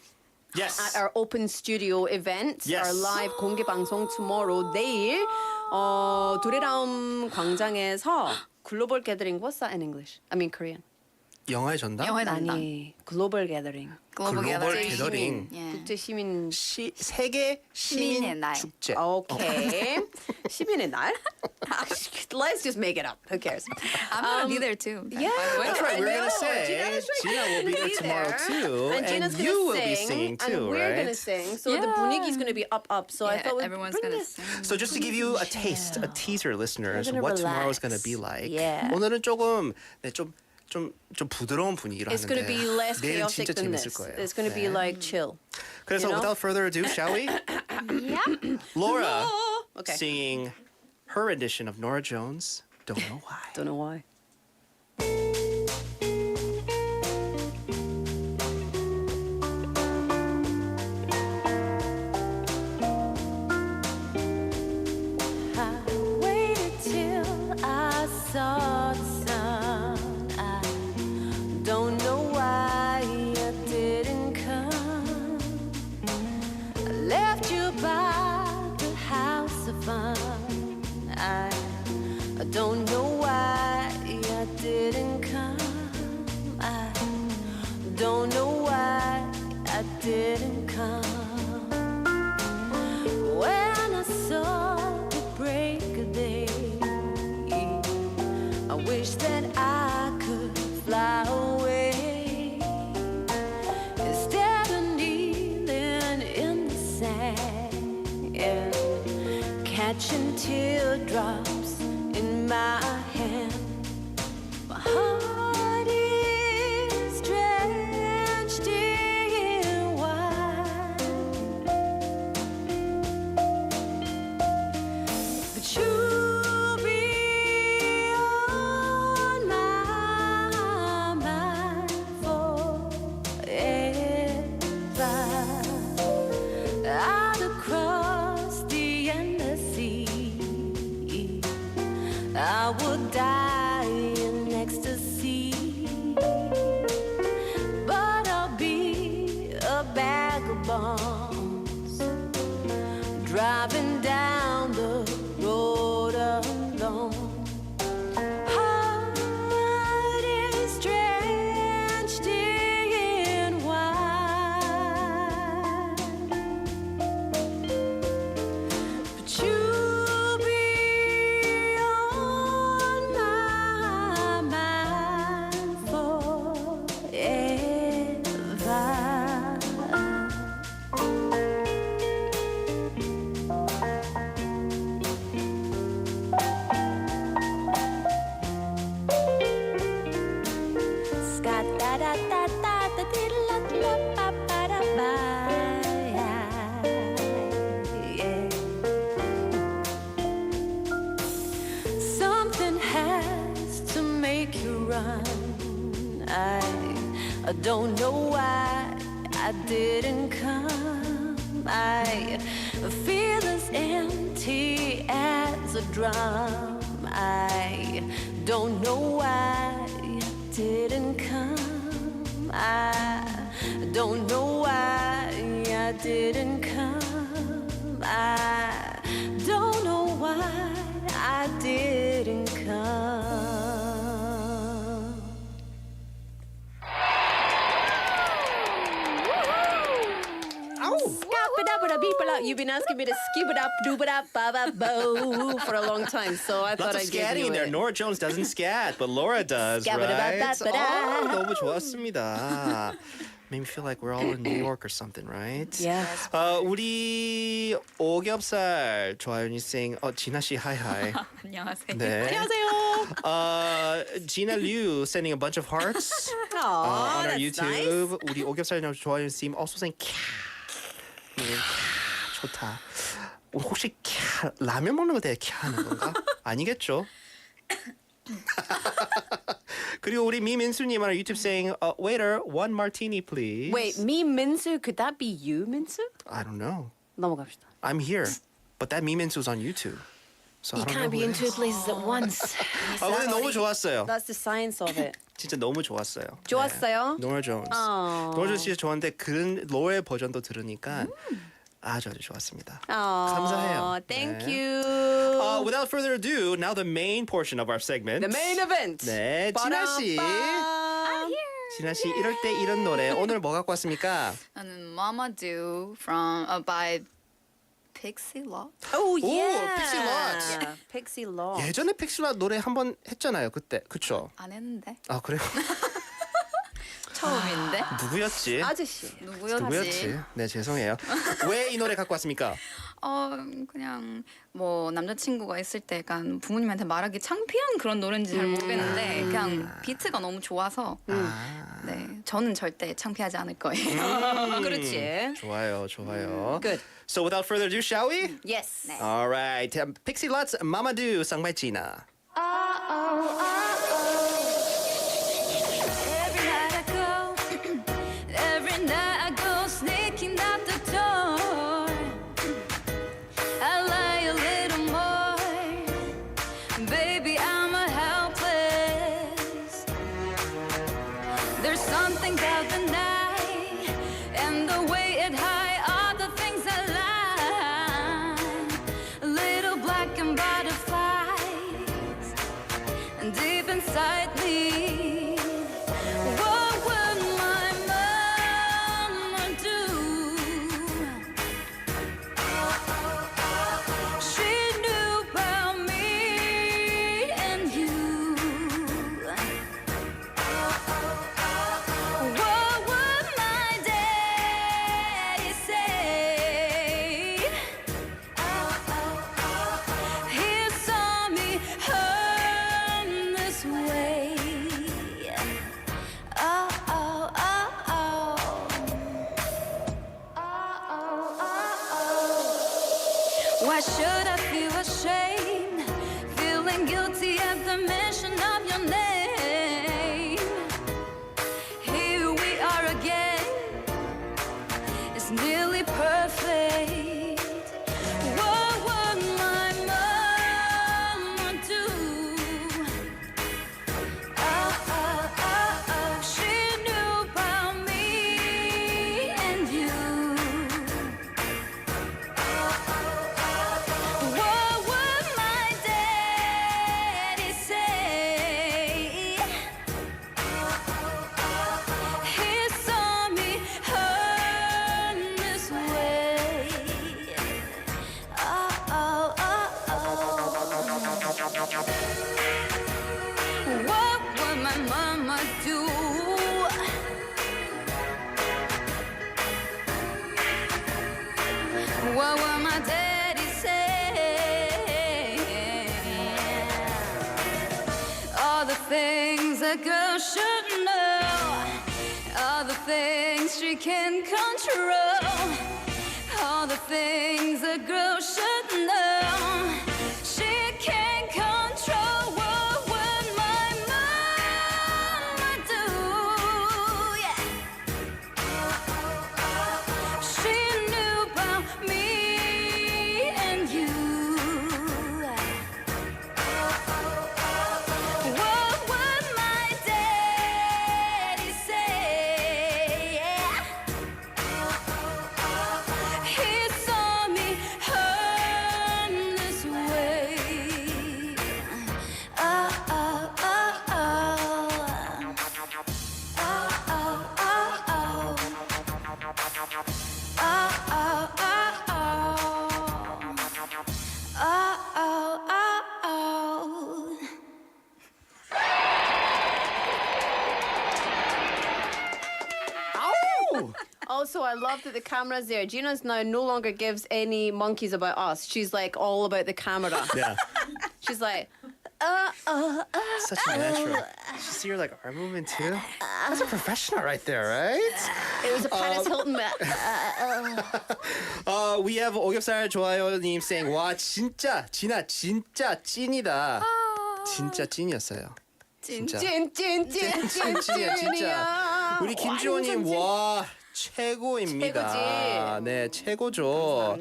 Yes. At our open studio event, Yes. our live 공개 방송 tomorrow, 내일 도레라움 광장에서 글로벌 게더링. What's that in English? I mean Korean. 영화의 전당? 영화의 전당. 아니, 글로벌 게더링. 글로벌 게더링. 국제 시민. 세계 시민 시민의 날. 축제. Okay. 시민의 날? Let's just make it up. Who cares? I'm going to be there too. Yeah. That's right. We're I gonna know. say Gina will be there tomorrow too, And Gina's you gonna will sing, be singing too, and we're right? gonna sing. So the Yeah. 분위기's gonna be up. So I Yeah, thought we'd everyone's bring going to this. sing. So just to give you a taste, a teaser, listeners, We're gonna what tomorrow's relax. gonna be like. Yeah. 오늘은 조금 네, 좀 부드러운 분위기로 It's going to 하는데 be less 내일은 chaotic 진짜 than 재밌을 this. 거예요. It's going to be 네. like chill. 그래서 you know? without further ado, shall we? Yeah. Laura Okay. singing her rendition of Norah Jones, Don't Know Why. Don't know why. I waited till I saw the sun. I don't know why you didn't come. I left you by the house of fun. I don't know why you didn't come. I don't know why I didn't come. When I saw the break of day, I wish that I could fly away instead of kneeling in the sand and catching teardrops in my hand. My heart is drenched in wine, but you'll be on my mind forever. Out across the endless sea, I would driving down the road alone. Heart is drenched in wine, but you'll be on my mind forever. Something has to make you run. I don't know why I didn't come. I feel as empty as a drum. I don't know why I didn't come. I don't know why I didn't come. I don't know why I didn't come. You've been asking me to skip it up, do it up, ba ba bo for a long time, so I thought Lots of I'd give scatting you in there. it. Nora Jones doesn't scat, but Laura does, right? Scabba-da-ba-ba-ba-da. 너무 좋았습니다. Made me feel like we're all in New York or something, right? Yeah. 우리 오겹살 좋아요니생 진아 씨 하이하이. 안녕하세요. 네. 안녕하세요. Gina Liu sending a bunch of hearts on our that's YouTube. nice. 우리 오겹살 좋아요님 also saying 캬. 좋다. 혹시 캬 라면 먹는 거 되게 캬 하는 건가? 아니겠죠? 그리고 우리 미민수님 on our YouTube saying, waiter, one martini, please. Wait, me Minsu, could that be you, Minsu? I don't know. 넘어갑시다. I'm here, but that 미민수's on YouTube. So I You don't know can't be who in it two is. places at once. 근데 너무 좋았어요. That's the science of it. 진짜 너무 좋았어요. 좋았어요? 노라 존스. 노라 존스 진짜 좋았는데 그런 로의 버전도 들으니까 아주 좋았습니다. 감사해요. Thank 네. you. Without further ado, now the main portion of our segment. The main event. 네, 진아 씨. 진아 씨 이럴 때 이런 노래 오늘 뭐 갖고 왔습니까? 나는 Mama Do from by Pixie Lott. Oh yeah. Pixie Lott. Yeah. Pixie Lott. 예전에 픽슬라 노래 한번 했잖아요. 그때. 그쵸? 안 했는데 아 그래요? 처음인데 누구였지? 아저씨. 누구였지? 네 죄송해요. 왜 이 노래 갖고 왔습니까? 그냥 뭐 남자친구가 있을 때 약간 부모님한테 말하기 창피한 그런 노래인지 잘 모르겠는데 그냥 비트가 너무 좋아서 네 저는 절대 창피하지 않을 거예요. 그렇지. 좋아요, 좋아요. Good. So without further ado, shall we? Yes. All right. Pixie Lott's Mama Do, sung by Gina. Every night I go, every night I go sneaking out the door. I lie a little more, baby, I'm a helpless. There's something about the night and the way it high, all the things I like. Little black and butterflies deep inside me. What would my mama do? She knew about me and you. What would my daddy say? He saw me home this way. Oh, oh, oh, oh. Oh, oh, oh. Why should I feel ashamed? Feeling guilty at the mention of your name. Here we are again. It's nearly perfect. What would my mama do? Oh, oh, oh, oh. She knew about me and you. must do. What will my daddy say? All the things a girl should know, all the things she can control, all the things a girl should know. She can control. What would my mama do? Yeah. She knew about me and you. What would my daddy say? Yeah. He saw me hurt this way. Oh, oh, oh, oh. Oh, oh, oh, oh. Oh, oh, oh, oh. Oh, oh, oh, oh. Also, I love that the camera's there. Gina's now no longer gives any monkeys about us. She's like all about the camera. Yeah. She's like, Such a natural. Did you see her like arm movement too? That's a professional right there, right? it was a Paris Hilton. We have 오겹살 좋아요님 saying 와 진짜 진아 진짜 찐이다. 진짜 찐이었어요. 진짜. 찐이야 진짜. 우리 김지호님 와 최고입니다. 최고지. 네 최고죠.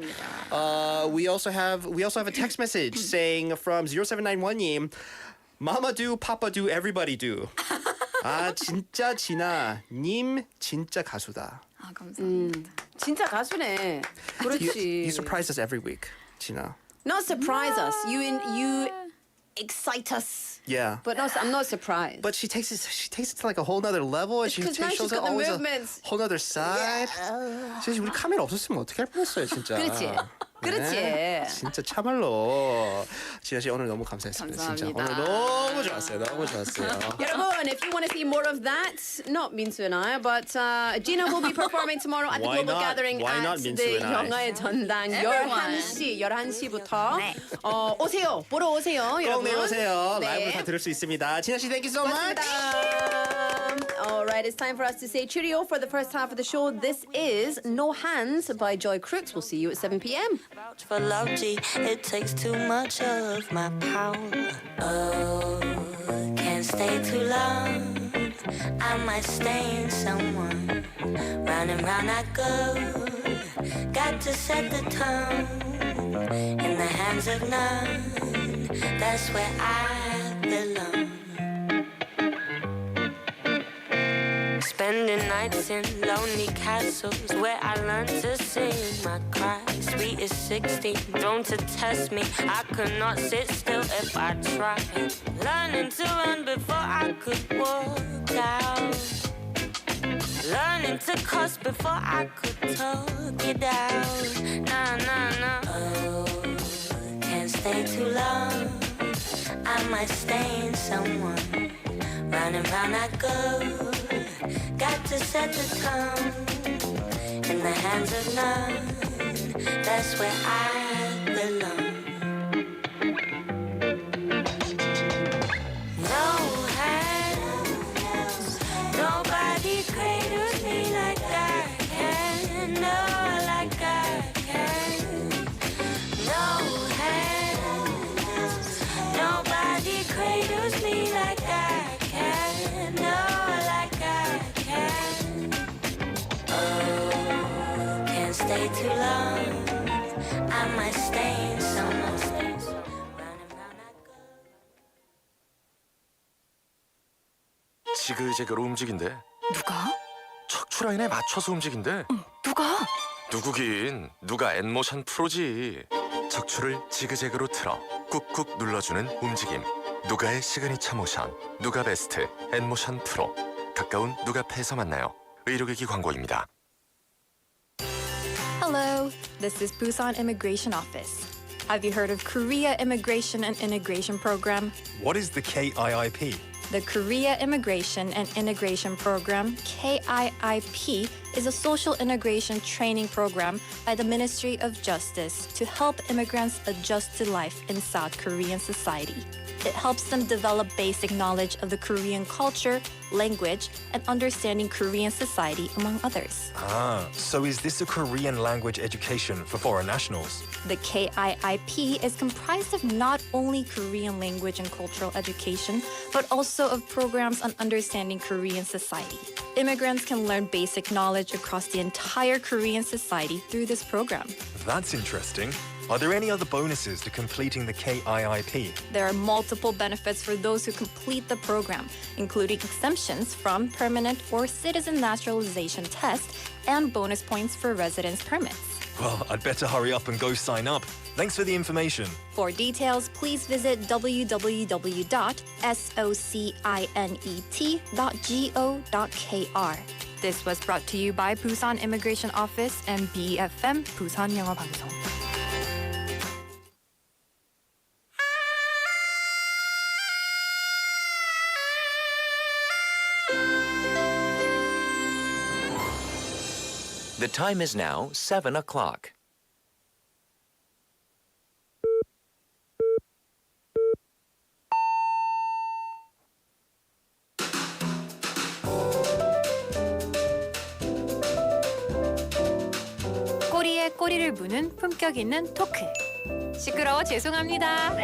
We also have a text message saying from 0791님 Mama do, Papa do, everybody do. 아 진짜 진아 님 진짜 가수다. 아 감사합니다. 진짜 가수네. 그렇지. You surprise us every week, 진아. Not surprise us. You excite us. Yeah. But I'm not surprised. But she takes it to like a whole nother level. And she because now she's shows got the always movements. a whole other side. 진짜 우리 카메라 없었으면 어떻게 할 뻔했어요, 진짜. 그렇지. 그렇지. 네, 진짜 참말로 지아 씨 오늘 너무 감사했습니다. 진짜 오늘 너무 좋았어요. 너무 좋았어요. 여러분, if you want to see more of that, not Minsu and I, but Gina will be performing tomorrow at the Why Global not? Gathering Why at not Minsu the and I? 영화의 전당 11시부터 네. 오세요. 보러 오세요, 꼭 여러분. 내려오세요. 네. 라이브 다 들을 수 있습니다. 진아 씨, thank you so much. All right, it's time for us to say cheerio for the first half of the show. This is No Hands by Joy Crooks. We'll see you at 7 p.m. Vouch for love, G. It takes too much of my power. Oh, can't stay too long. I might stain someone. Round and round I go. Got to set the tone. In the hands of none. That's where I belong. Spending nights in lonely castles where I learned to sing my cries. Sweet as 16, thrown to test me. I could not sit still if I tried. Learning to run before I could walk out. Learning to cuss before I could talk it out. Nah, nah, nah. Oh, can't stay too long. I might stain someone. Round and round I go. Got to set the tone. In the hands of none. That's where I belong. No hands. Nobody cradles me like I can. No, like I can. No hands. Nobody cradles me like I can. No, like I can. Oh, can't stay too long. I might stain someone. Round and round I go. 지그재그로 움직인대. 누가? 척추라인에 맞춰서 움직인대. 누가? 누구긴 누가 엔모션 프로지. 척추를 지그재그로 틀어 꾹꾹 눌러주는 움직임. 누가의 시그니처 모션. 누가 베스트 엔모션 프로. 가까운 누가페에서 만나요. 의료기기 광고입니다. Hello, this is Busan Immigration Office. Have you heard of Korea Immigration and Integration Program? What is the KIIP? The Korea Immigration and Integration Program, KIIP, is a social integration training program by the Ministry of Justice to help immigrants adjust to life in South Korean society. It helps them develop basic knowledge of the Korean culture, language, and understanding Korean society, among others. Ah, so is this a Korean language education for foreign nationals? The KIIP is comprised of not only Korean language and cultural education, but also of programs on understanding Korean society. Immigrants can learn basic knowledge across the entire Korean society through this program. That's interesting. Are there any other bonuses to completing the KIIP? There are multiple benefits for those who complete the program, including exemptions from permanent or citizen naturalization tests and bonus points for residence permits. Well, I'd better hurry up and go sign up. Thanks for the information. For details, please visit www.socinet.go.kr. This was brought to you by Busan Immigration Office and BFM 부산영어방송. The time is now 7 o'clock. 꼬리에 꼬리를 무는 품격 있는 토크. 시끄러워 죄송합니다.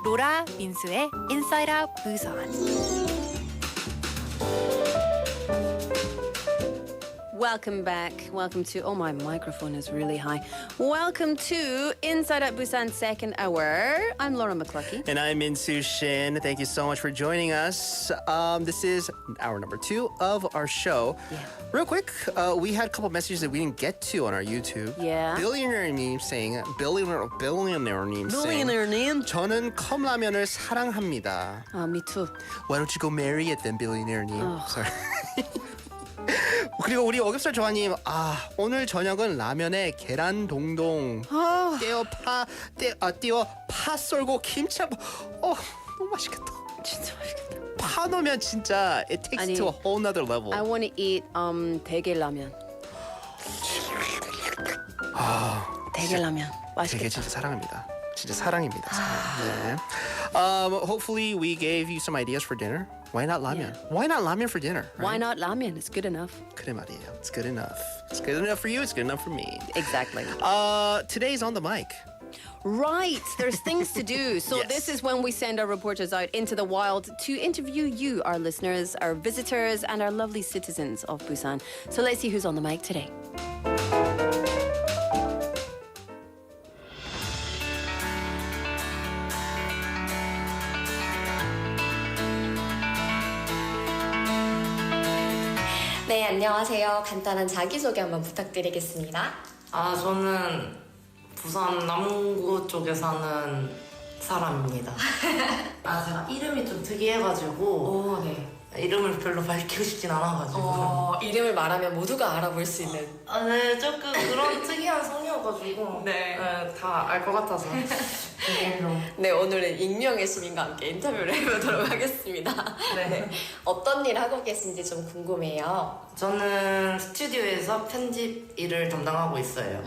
로라 민수의 인사이드 아웃 부산. Welcome back. Welcome to. Oh, my microphone is really high. Welcome to Inside Out Busan second hour. I'm Laura McCluskey. And I'm Min-Soo Shin. Thank you so much for joining us. This is hour number 2 of our show. Yeah. Real quick, we had a couple messages that we didn't get to on our YouTube. Yeah. Billionaire name saying, billionaire name saying, 저는 컵라면을 사랑합니다. Me too. Why don't you go marry it then, billionaire name? Sorry. 그리고 우리 오겹살 조아님, 오늘 저녁은 라면에 계란 동동 띄워 파 썰고 김치 너무 맛있겠다. 진짜 맛있겠다. 파 넣으면 진짜 it takes 아니, to a whole nother level. I want to eat 대게라면. 대게라면 맛있겠다. 되게 진짜 사랑합니다. 진짜 사랑입니다. 네. Hopefully we gave you some ideas for dinner. Why not ramen? Yeah. Why not ramen for dinner? Right? Why not ramen? It's good enough. 그래 말이에요. It's good enough. It's good enough for you. It's good enough for me. Exactly. Today's on the mic. Right, there's things to do. So Yes. this is when we send our reporters out into the wild to interview you, our listeners, our visitors, and our lovely citizens of Busan. So let's see who's on the mic today. 네, 안녕하세요. 간단한 자기소개 한번 부탁드리겠습니다. 저는 부산 남구 쪽에 사는 사람입니다. 제가 이름이 좀 특이해가지고 네. 이름을 별로 밝히고 싶진 않아가지고 이름을 말하면 모두가 알아볼 수 있는. 네, 조금 그런 특이한 성이어가지고 네. 다 알 것 같아서 네, 오늘은 익명의 시민과 함께 인터뷰를 해보도록 하겠습니다. 네. 어떤 일 하고 계신지 좀 궁금해요. 저는 스튜디오에서 편집 일을 담당하고 있어요.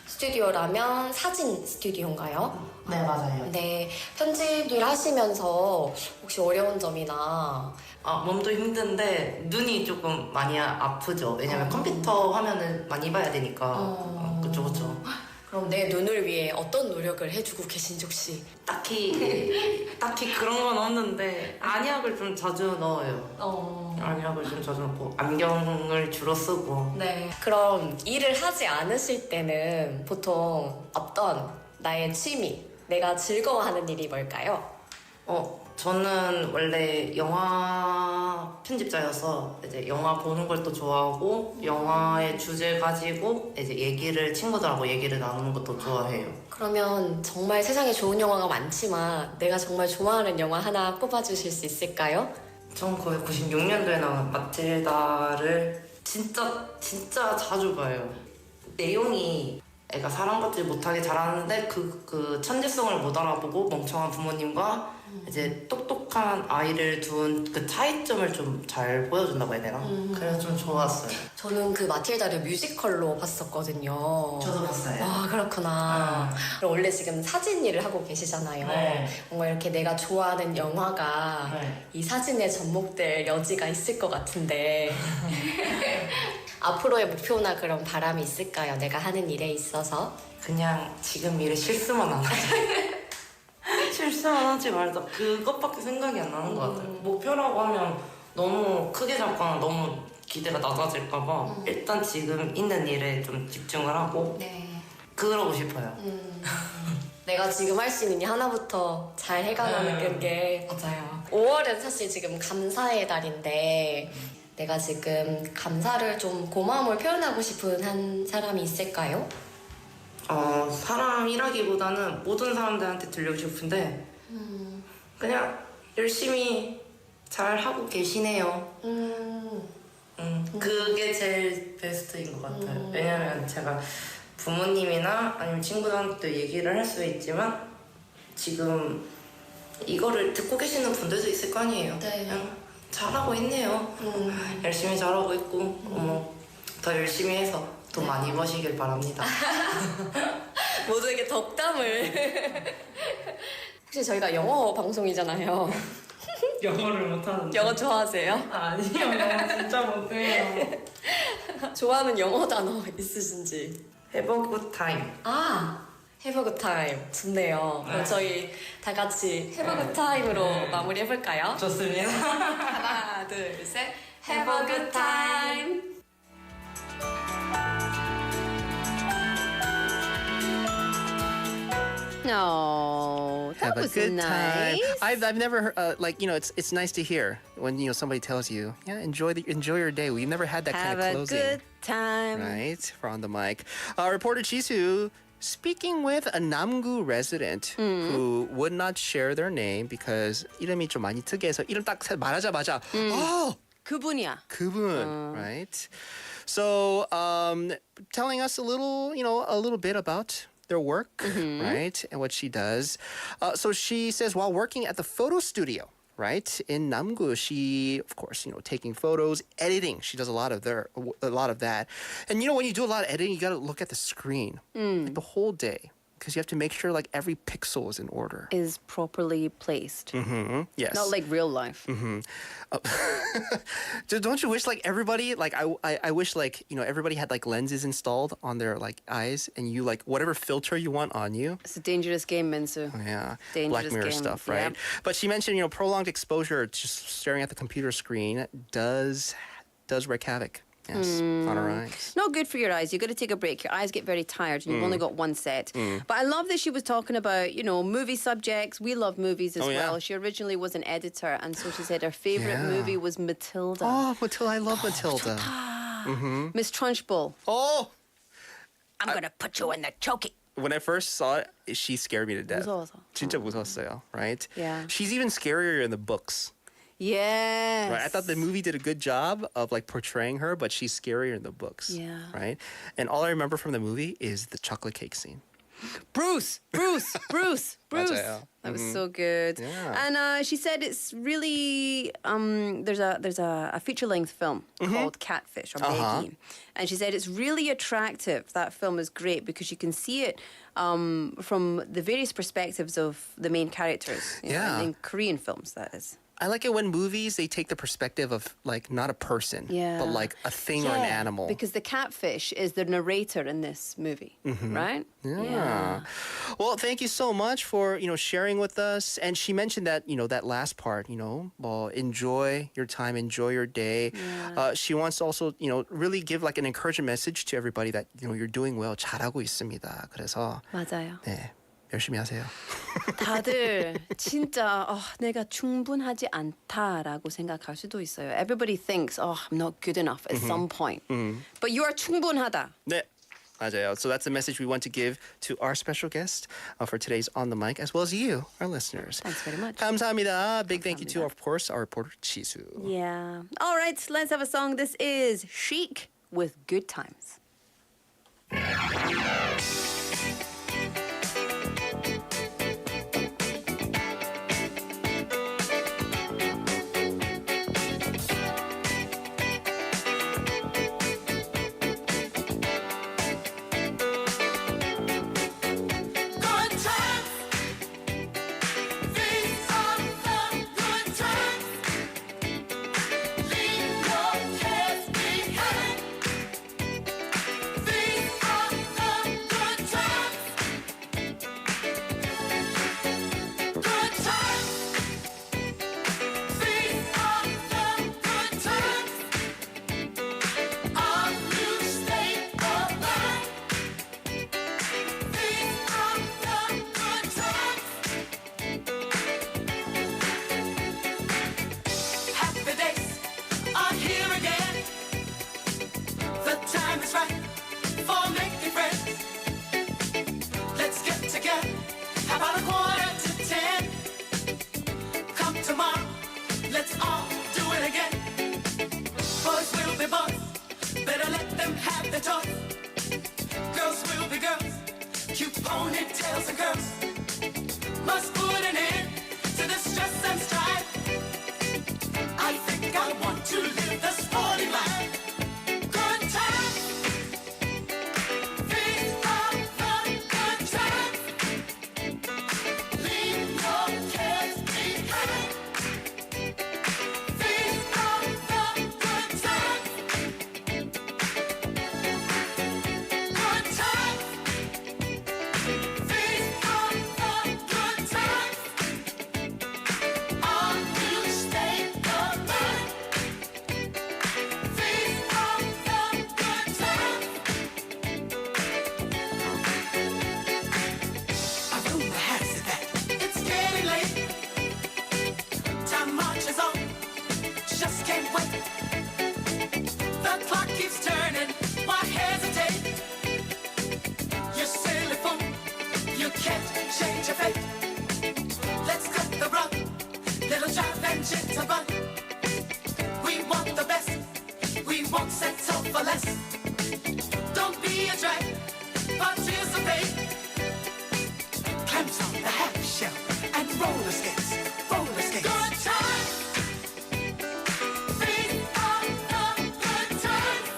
스튜디오라면 사진 스튜디오인가요? 네, 맞아요. 네, 편집을 하시면서 혹시 어려운 점이나 몸도 힘든데 눈이 조금 많이 아프죠. 왜냐면 컴퓨터 화면을 많이 봐야 되니까. 그쵸. 그럼 내 눈을 위해 어떤 노력을 해주고 계신지 혹시? 딱히 그런 건 없는데 안약을 좀 자주 넣어요. 안약을 좀 자주 넣고 안경을 주로 쓰고. 네. 그럼 일을 하지 않으실 때는 보통 어떤 나의 취미, 내가 즐거워하는 일이 뭘까요? 저는 원래 영화 편집자여서 이제 영화 보는 걸 또 좋아하고 영화의 주제 가지고 이제 친구들하고 얘기를 나누는 것도 좋아해요. 그러면 정말 세상에 좋은 영화가 많지만 내가 정말 좋아하는 영화 하나 꼽아주실 수 있을까요? 1996년도에 나온 마틸다를 진짜 자주 봐요. 내용이 애가 사람 같지 못하게 자라는데 그 천재성을 못 알아보고 멍청한 부모님과 이제 똑똑한 아이를 둔 그 차이점을 좀 잘 보여준다고 해야 되나? 그래서 좀 좋았어요. 저는 그 마틸다를 뮤지컬로 봤었거든요. 저도 봤어요. 아, 그렇구나. 그럼 원래 지금 사진 일을 하고 계시잖아요. 네. 뭔가 이렇게 내가 좋아하는 영화가 네. 이 사진에 접목될 여지가 있을 것 같은데 앞으로의 목표나 그런 바람이 있을까요? 내가 하는 일에 있어서? 그냥 지금 일에 실수만 안 하지. 실수만 하지 말자. 그것밖에 생각이 안 나는 것 같아요. 목표라고 하면 너무 크게 잡거나 너무 기대가 낮아질까봐 일단 지금 있는 일에 좀 집중을 하고 그러고 싶어요. 내가 지금 할 수 있는 일 하나부터 잘 해가는 게 맞아요. 5월은 사실 지금 감사의 달인데 내가 지금 감사를 좀 고마움을 표현하고 싶은 한 사람이 있을까요? 사람이라기보다는 모든 사람들한테 들려고 싶은데 그냥 열심히 잘 하고 계시네요. 그게 제일 베스트인 것 같아요. 왜냐면 제가 부모님이나 아니면 친구들한테 얘기를 할 수 있지만 지금 이거를 듣고 계시는 분들도 있을 거 아니에요. 그냥 잘하고 있네요. 열심히 잘하고 있고 더 열심히 해서 돈 많이 버시길 바랍니다. 모두에게 덕담을. 혹시 저희가 영어 방송이잖아요. 영어를 못하는데. 영어 좋아하세요? 아니요, 영어 진짜 못해요. 좋아하는 영어 단어 있으신지? Have a good time. Have a good time. 좋네요. 그럼 저희 다 같이 Have a good time으로 마무리해볼까요? 좋습니다. 하나, 둘, 셋. Have a good time. No, that Have a was good nice. time. I've never heard, like, you know, it's nice to hear when, you know, somebody tells you, yeah, enjoy your day. We've never had that Have kind of a closing. good time. Right? For on the mic. Reporter Jisoo speaking with a Namgu resident who would not share their name because 이름이 좀 많이 특이해서 이름 딱 말하자마자 그분이야. 그분, right? So, telling us a little bit about their work, right, and what she does. So she says while working at the photo studio, right, in Namgu, she, of course, taking photos, editing. She does a lot of that. And when you do a lot of editing, you got to look at the screen like, the whole day because you have to make sure like every pixel is in order. Is properly placed. Yes. Not like real life. Don't you wish like everybody like I wish like everybody had like lenses installed on their like eyes and you like whatever filter you want on you. It's a dangerous game, Minsu. Yeah, Dangerous Black Mirror game. stuff, right? Yeah. But she mentioned prolonged exposure just staring at the computer screen does wreak havoc. Yes, on our eyes. Not good for your eyes. You've got to take a break. Your eyes get very tired and you've only got one set. But I love that she was talking about, movie subjects. We love movies as well. She originally was an editor and so she said her favourite movie was Matilda. Oh, Matilda. I love Matilda. Miss Trunchbull. Oh! I'm going to put you in the choky. When I first saw it, she scared me to death. 무서워서. 진짜 무서웠어요, right? Yeah. She's even scarier in the books. Yes. Right. I thought the movie did a good job of like portraying her, but she's scarier in the books. Yeah. Right. And all I remember from the movie is the chocolate cake scene. Bruce. 맞아요. That was so good. Yeah. And she said it's really there's a feature length film called Catfish or Maggie, and she said it's really attractive. That film is great because you can see it from the various perspectives of the main characters. In Korean films, that is. I like it when movies they take the perspective of like not a person, but like a thing or an animal. Because the catfish is the narrator in this movie, right? Yeah. Well, thank you so much for sharing with us. And she mentioned that that last part, well, enjoy your time, enjoy your day. Yeah. She wants to also really give like an encouraging message to everybody that you're doing well. 잘하고 있습니다. 그래서 맞아요. 네. 열심히 하세요. 다들 진짜 내가 충분하지 않다라고 생각할 수도 있어요. Everybody thinks, I'm not good enough at some point. But you are 충분하다. 네. 맞아요. So that's the message we want to give to our special guest for today's On the Mic, as well as you, our listeners. Thanks very much. 감사합니다. Big thank you to, of course, our reporter, Chisu. Yeah. All right, let's have a song. This is Chic with Good Times. Ponytails and girls must put an end to the stress and strife. I think I want to live the sporty life. Good times, these are the good times. Leave your cares behind. These are the good times. Good times. Change your fate. Let's cut the rug. Little jive and jitterbug. We want the best. We won't settle for less. Don't be a drag. Participate. Clams on the half shell and roller skates. Roller skates. Good times. These are the good times.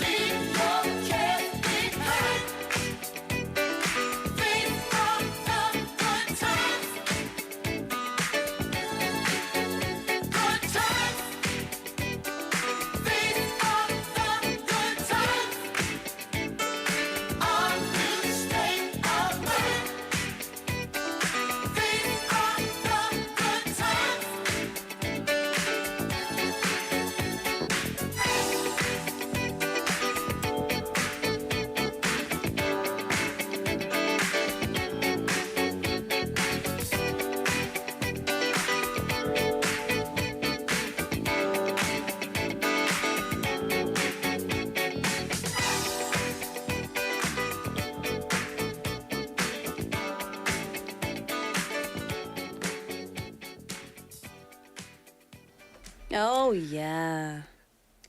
Leave your cares behind. Oh yeah,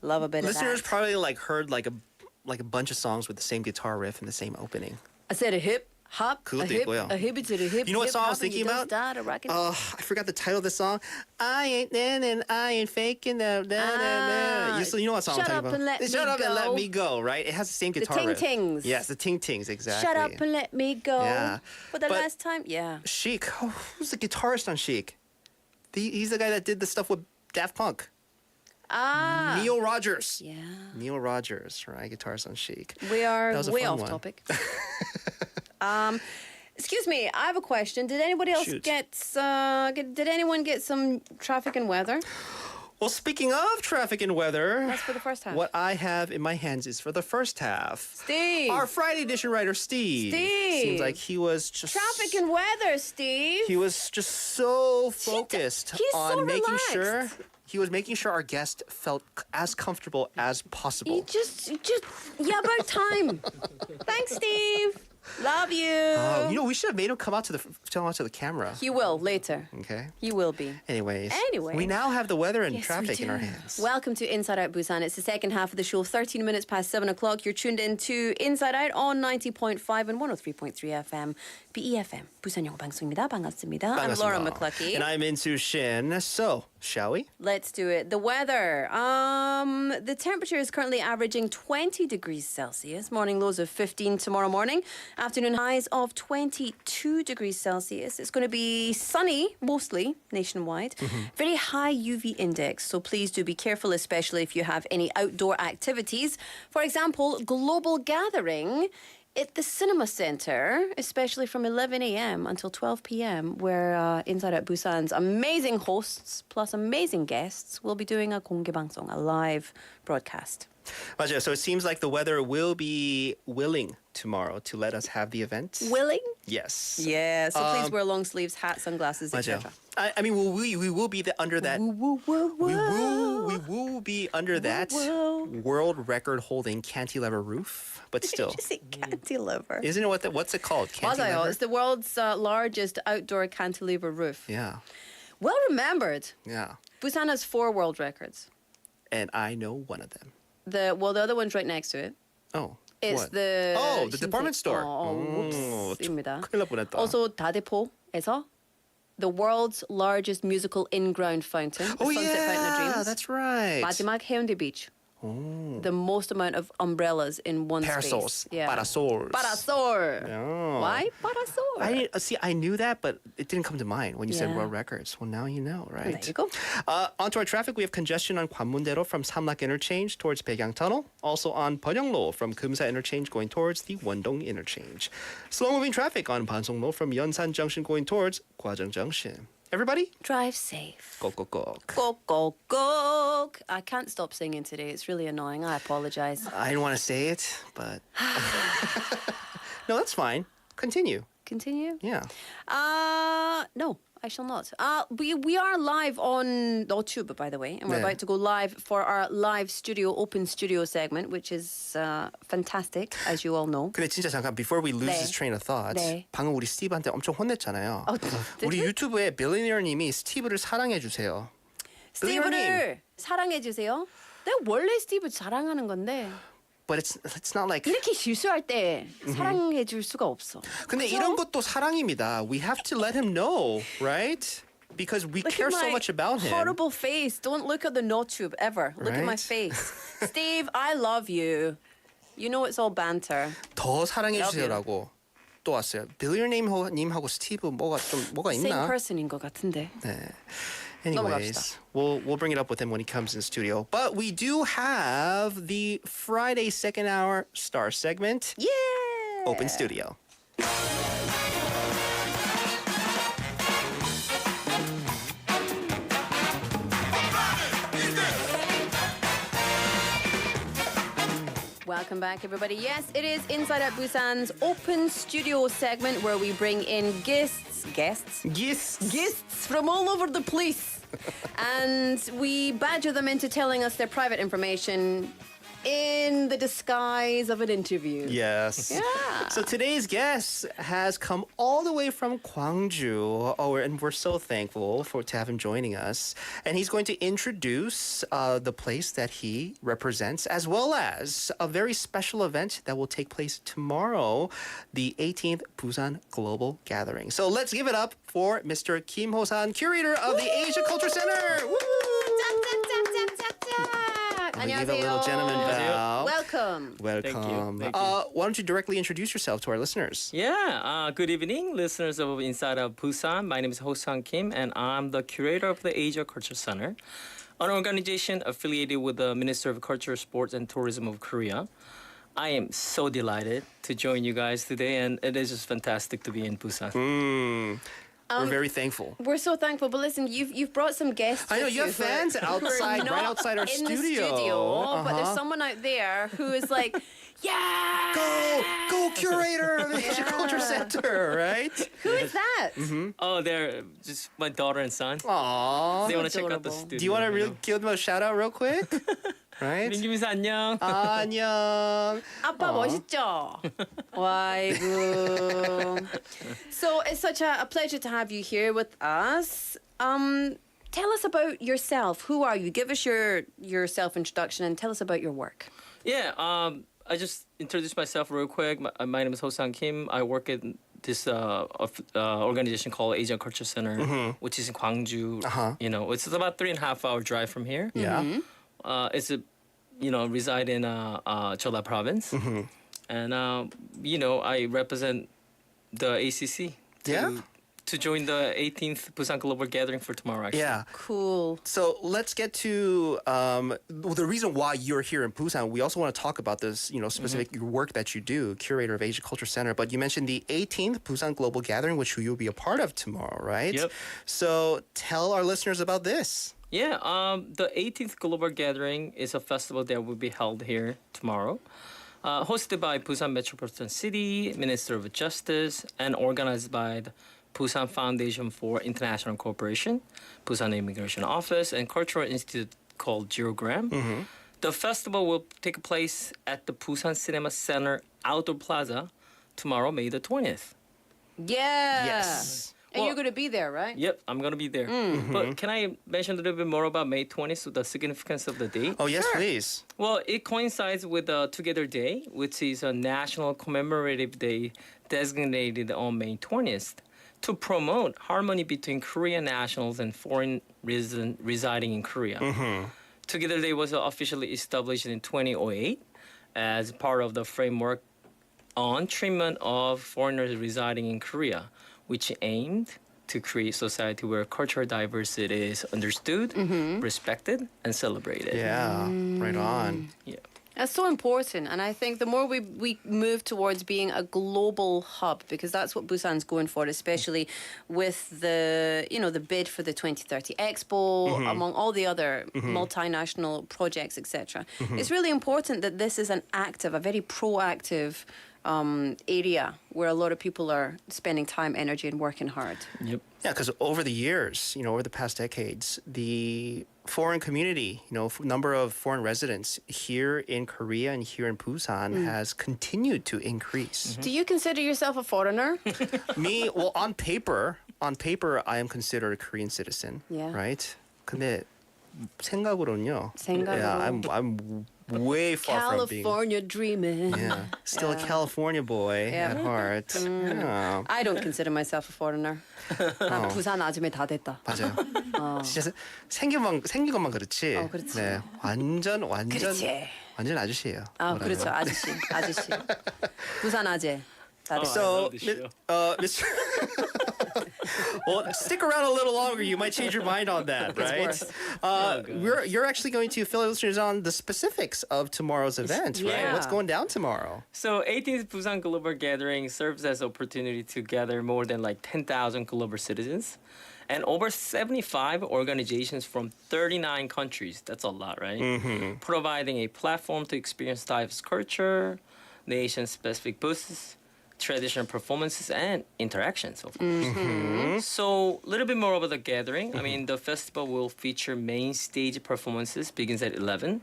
love a bit Listeners of that. probably heard like a bunch of songs with the same guitar riff and the same opening. I said a hip hop, 그것도 a hip, 있고요. a hippie to the hip. You know what hip song I hop, was and you thinking don't about? start a rockin'. I forgot the title of the song. I ain't in and I ain't faking the. You know what song I'm Shut talking up about? and let Shut me up and let go. me go. Right? It has the same The guitar riff. ting-tings. Yes, the ting tings exactly. Shut up and let me go. Yeah. For the But- last time, yeah. Chic. Oh, who's the guitarist on Chic? He's the guy that did the stuff with Daft Punk. Ah. Neil Rogers. Yeah. Neil Rogers, right? Guitarist on Chic. We are That was a way fun off one. topic. Excuse me, I have a question. Did anybody else Shoot. did anyone get some traffic and weather? Well, speaking of traffic and weather, That's for the first half. what I have in my hands is for the first half. Steve. Our Friday edition writer, Steve. Seems like he was just Traffic and weather, Steve. He was just so focused he's on so making relaxed. sure he was making sure our guest felt as comfortable as possible. Just yeah, about time. Thanks, Steve. Love you. You know, we should have made him come out to the camera. He will later. Okay. He will be. Anyways, Anyway. we now have the weather and Yes, traffic we in our do. hands. Welcome to Inside Out Busan. It's the second half of the show, 13 minutes past 7 o'clock. You're tuned in to Inside Out on 90.5 and 103.3 FM. BEFM, 부산영어방송입니다. 반갑습니다. I'm Laura McCluckey. And I'm Minsu Shin. So, shall we? Let's do it. The weather. The temperature is currently averaging 20 degrees Celsius. Morning lows of 15 tomorrow morning. Afternoon highs of 22 degrees Celsius. It's going to be sunny, mostly, nationwide. Very high UV index, so please do be careful, especially if you have any outdoor activities. For example, global gathering at the cinema center, especially from 11 a.m. until 12 p.m., where Inside Out Busan's amazing hosts plus amazing guests will be doing a 공개방송, a live broadcast. 맞아요. So it seems like the weather will be willing tomorrow to let us have the event. Willing? Yes. Yeah, so please wear long sleeves, hats, sunglasses, 맞아요. etc. I mean, we will be under that. We will be under that world record holding cantilever roof, but still. Did you say cantilever? Isn't it what's it called? Cantilever. 맞아요. It's the world's largest outdoor cantilever roof. Yeah. Well remembered. Yeah. Busan has 4 world records. And I know one of them. The other one's right next to it. Oh. It's what? the the department store. whoops입니다. 큰일 날 뻔했다. Also 다대포에서 the world's largest musical in-ground fountain, the Sunset Fountain of Dreams. That's right. 마지막 해운대 Beach. The most amount of umbrellas in one Parasols. space. Yeah. Parasols. Parasol. Oh. Why parasol? I knew that, but it didn't come to mind when you said Yeah. world records. Well, now you know, right? There you go. Onto our traffic, we have congestion on 관문대로 from Samlak Interchange towards Baegang Tunnel. Also on 번영로 from Kumsa Interchange going towards the Wondong Interchange. Slow-moving traffic on Pansonglo from Yeonsan Junction going towards Gwajeong Junction. Everybody, drive safe. Go, go, go. Go, go, go. I can't stop singing today. It's really annoying. I apologize. I didn't want to say it, but... No, that's fine. Continue. Continue? Yeah. No, I shall not. We are live on YouTube, by the way, and we're 네. about to go live for our live studio, open studio segment, which is fantastic, as you all know. 근데 진짜 잠깐 before we lose 네. this train of thought 네. 방금 우리 스티브한테 엄청 혼냈잖아요. 우리 유튜브에 빌리니어님이 스티브를 사랑해 주세요. 스티브를 사랑해 주세요. 내가 원래 스티브 자랑하는 건데. But it's not like 이렇게 실수할 때 사랑해 줄 수가 없어. 근데 그죠? 이런 것도 사랑입니다. We have to let him know, right? Because we Look care at so my much about him. horrible face. Don't look at the no-tube ever. Look at my Right? face. Steve, I love you. You know it's all banter. 더 사랑해 Love you. 주세요라고 또 왔어요. 빌리니어님하고 스티브 뭐가 Same 있나? person인 것 같은데. 네. Anyways, we'll bring it up with him when he comes in studio. But we do have the Friday second hour star segment. Yeah. Open studio. Welcome back, everybody. Yes, it is Inside Out Busan's open studio segment where we bring in guests from all over the place. And we badger them into telling us their private information in the disguise of an interview. Yes. Yeah. So today's guest has come all the way from Gwangju. And we're so thankful to have him joining us. And he's going to introduce the place that he represents, as well as a very special event that will take place tomorrow, the 18th Busan Global Gathering. So let's give it up for Mr. Kim Ho-san, curator of the Asia Culture Center. Woo! We give a little gentleman bow. Welcome. Welcome. Thank you. Why don't you directly introduce yourself to our listeners? Yeah, good evening, listeners of Inside of Busan. My name is Ho-Sang Kim, and I'm the curator of the Asia Culture Center, an organization affiliated with the Ministry of Culture, Sports, and Tourism of Korea. I am so delighted to join you guys today, and it is just fantastic to be in Busan. We're very thankful. We're so thankful. But listen, you've brought some guests. I know, with you have who are- fans who are outside, right not outside our in studio. The studio, but there's someone out there who is like, Yeah. Go curator of Asian Culture Center, right? Who is that? Oh, they're just my daughter and son. Aww. They want to check out the Adorable. studio. Do you want to give them a shout out real quick? Right? 민규미사 안녕. 안녕. 아빠 멋있죠? 와이고. So it's such a pleasure to have you here with us. Tell us about yourself. Who are you? Give us your self-introduction and tell us about your work. Yeah, I just introduced myself real quick. My name is Ho-Sang Kim. I work at this organization called Asian Culture Center, which is in Gwangju. You know, it's about 3.5 hour drive from here. Yeah. It's reside in Cholla Province, and you know, I represent the ACC. To join the 18th Busan Global Gathering for tomorrow. Actually. Yeah. Cool. So let's get to the reason why you're here in Busan. We also want to talk about this, specific work that you do, curator of Asian Culture Center. But you mentioned the 18th Busan Global Gathering, which you'll be a part of tomorrow, right? Yep. So tell our listeners about this. Yeah, the 18th Global Gathering is a festival that will be held here tomorrow. Hosted by Busan Metropolitan City, Minister of Justice, and organized by the Busan Foundation for International Cooperation, Busan Immigration Office, and Cultural Institute called Geogram. The festival will take place at the Busan Cinema Center Outdoor Plaza tomorrow, May the 20th. Yeah. Yes. And you're going to be there, right? Yep, I'm going to be there. But can I mention a little bit more about May 20th, so the significance of the date? Oh, yes, please. Well, it coincides with the Together Day, which is a national commemorative day designated on May 20th to promote harmony between Korean nationals and foreign residing in Korea. Together Day was officially established in 2008 as part of the framework on treatment of foreigners residing in Korea, which aimed to create a society where cultural diversity is understood, respected, and celebrated. Yeah, right on. Yeah. That's so important, and I think the more we move towards being a global hub, because that's what Busan's going for, especially with the the bid for the 2030 Expo, among all the other multinational projects, etc. It's really important that this is a very proactive area where a lot of people are spending time, energy, and working hard. Yep. Yeah, because over the years, over the past decades, the foreign community, number of foreign residents here in Korea and here in Busan has continued to increase. Do you consider yourself a foreigner? Me, well, on paper, I am considered a Korean citizen. Yeah. Right? 근데 생각으로는요. 생각으로. Yeah, I'm way far from being. California dreaming. Yeah, still a California boy at heart. Yeah. I don't consider myself a foreigner. 난 부산 아줌에 다 됐다. 맞아요. 진짜 생긴 것만 그렇지. 그렇지. 네, 완전 그렇지. 완전 아저씨예요. 그렇죠. 아저씨. 부산 아재. 다 됐다. So, Mr. Well, stick around a little longer. You might change your mind on that, right? You're actually going to fill listeners on the specifics of tomorrow's event, right? What's going down tomorrow? So 18th Busan Global Gathering serves as an opportunity to gather more than 10,000 global citizens and over 75 organizations from 39 countries. That's a lot, right? Providing a platform to experience diverse culture, nation-specific booths, traditional performances and interactions, of course. So a little bit more about the gathering. I mean, the festival will feature main stage performances, begins at 11.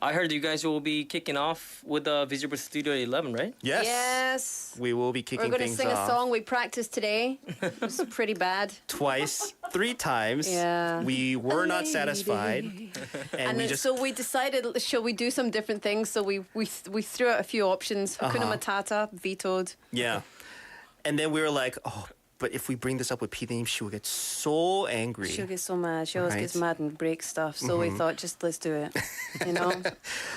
I heard you guys will be kicking off with the Visible Studio at 11, right? Yes. Yes. We will be kicking things off. We're going to sing a song we practiced today. It was pretty bad. Twice, 3 times. Yeah. We were not satisfied. And so we decided, shall we do some different things? So we threw out a few options. Hakuna Matata, vetoed. Yeah. And then we were like, but if we bring this up with P-Name, she will get so angry. She'll get so mad. She always gets mad and breaks stuff. So we thought, just let's do it.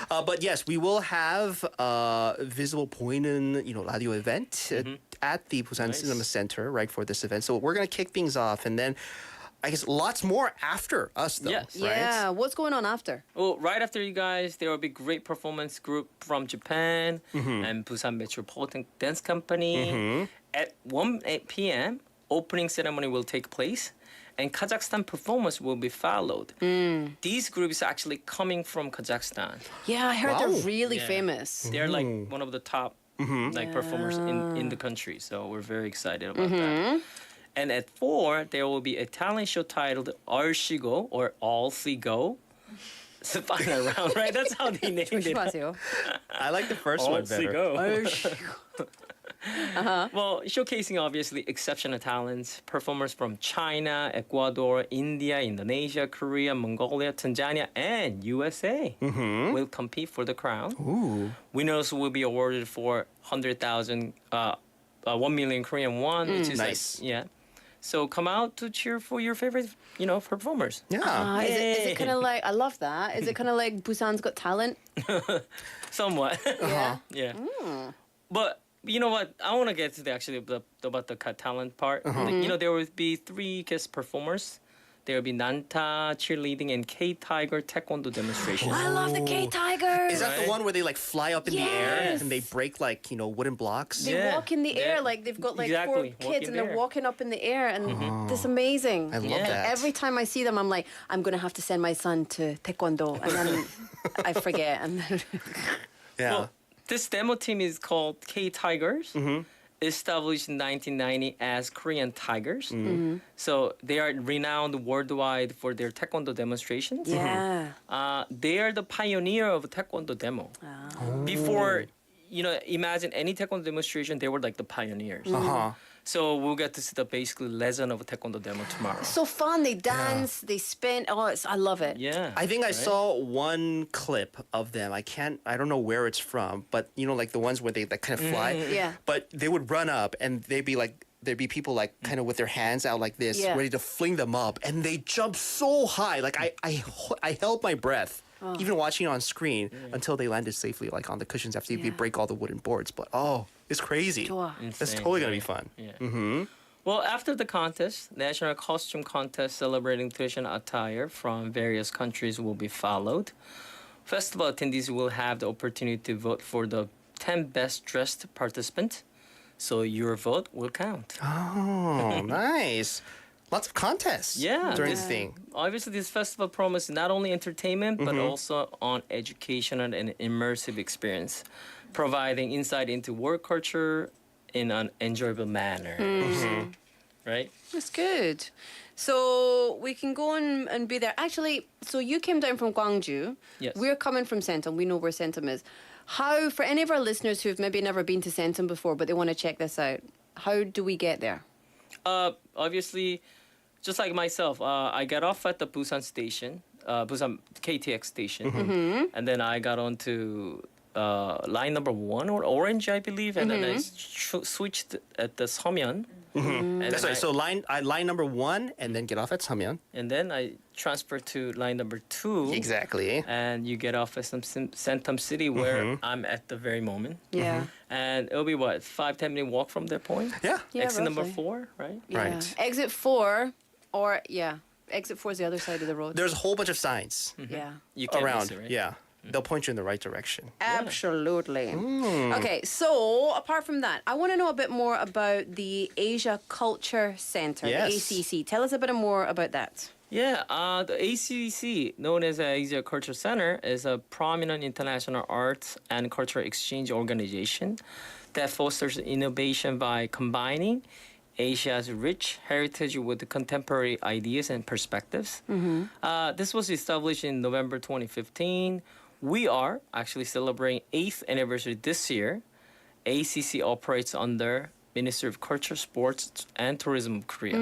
But yes, we will have a visible 보이는, radio event at the Busan Cinema Center, right, for this event. So we're going to kick things off, and then I guess lots more after us, though. Yes. Right? Yeah. What's going on after? Well, right after you guys, there will be great performance group from Japan and Busan Metropolitan Dance Company. At 1 p.m., opening ceremony will take place. and Kazakhstan performance will be followed. These groups are actually coming from Kazakhstan. Yeah, I heard they're really Yeah. famous. They're like one of the top like performers in the country, so we're very excited about that. And at 4, there will be a talent show titled Alsigo or Alsigo. It's the final round, right? That's how they named it. 조심하세요. I like the first one better. Well, showcasing obviously exceptional talents, performers from China, Ecuador, India, Indonesia, Korea, Mongolia, Tanzania, and USA will compete for the crown. Winners will be awarded for 100,000, 1 million Korean won, which is Nice. like, yeah. So come out to cheer for your favorite, performers. Is it kind of like, I love that. Is it kind of like Busan's Got Talent? Somewhat. Yeah. Yeah. But you know what? I want to get to about the talent part. There will be 3 guest performers. There will be Nanta cheerleading and K-Tiger taekwondo demonstration. I love the K-Tigers. Is that the one where they like fly up in the air Yes. and they break like wooden blocks? They walk in the air like they've got like 4 Exactly. Walk kids in and the they're air. walking up in the air and this amazing. I love that. Every time I see them, I'm like, I'm gonna have to send my son to taekwondo, and then I forget. And then Yeah. Well, this demo team is called K-Tigers. Established in 1990 as Korean Tigers. So they are renowned worldwide for their taekwondo demonstrations. yeah. They are the pioneer of taekwondo demo. Before, imagine any taekwondo demonstration, they were like the pioneers. So we'll get to see the basically legend of taekwondo demo tomorrow. So fun. They dance. They spin. I love it. Yeah. I think I right? saw one clip of them. I don't know where it's from, but like the ones where they like kind of fly. Yeah. But they would run up and there'd be people like kind of with their hands out like this, Yeah. ready to fling them up, and they jump so high. Like I held my breath. Even watching it on screen until they landed safely, like on the cushions after they break all the wooden boards. But it's crazy. 좋아. That's Insane, totally gonna be right? fun. Yeah. Well, after the contest, national costume contest celebrating traditional attire from various countries will be followed. Festival attendees will have the opportunity to vote for the 10 best dressed participants. So your vote will count. Oh, nice. Lots of contests. Yeah, during this the thing. Obviously, this festival promises not only entertainment but also on educational and immersive experience, providing insight into work culture in an enjoyable manner. Right? That's good. So we can go and be there. Actually, so you came down from Gwangju. Yes. We're coming from Centum. We know where Centum is. How, for any of our listeners who've maybe never been to Centum before but they want to check this out, how do we get there? Obviously, just like myself, I got off at the Busan station, Busan KTX station, and then I got on to line number 1 or Orange, I believe, and then I switched at the Seomyeon. And That's then right. So line number 1, and then get off at Seomyeon. and then I transferred to line number 2. Exactly. And you get off at some Centum City where I'm at the very moment. Yeah. And it'll be 5-10 minute walk from that point. Yeah. Yeah, Exit number roughly. 4, right? Yeah. Right. Exit 4, exit 4 is the other side of the road. There's a whole bunch of signs Yeah. You can't around. miss it, right? Yeah. They'll point you in the right direction. Absolutely. Okay, so apart from that, I want to know a bit more about the Asia Culture Center, Yes. the ACC. Tell us a bit more about that. Yeah, the ACC, known as Asia Culture Center, is a prominent international arts and cultural exchange organization that fosters innovation by combining Asia's rich heritage with contemporary ideas and perspectives. This was established in November 2015. We are actually celebrating 8th anniversary this year. ACC operates under Ministry of Culture, Sports, and Tourism of Korea.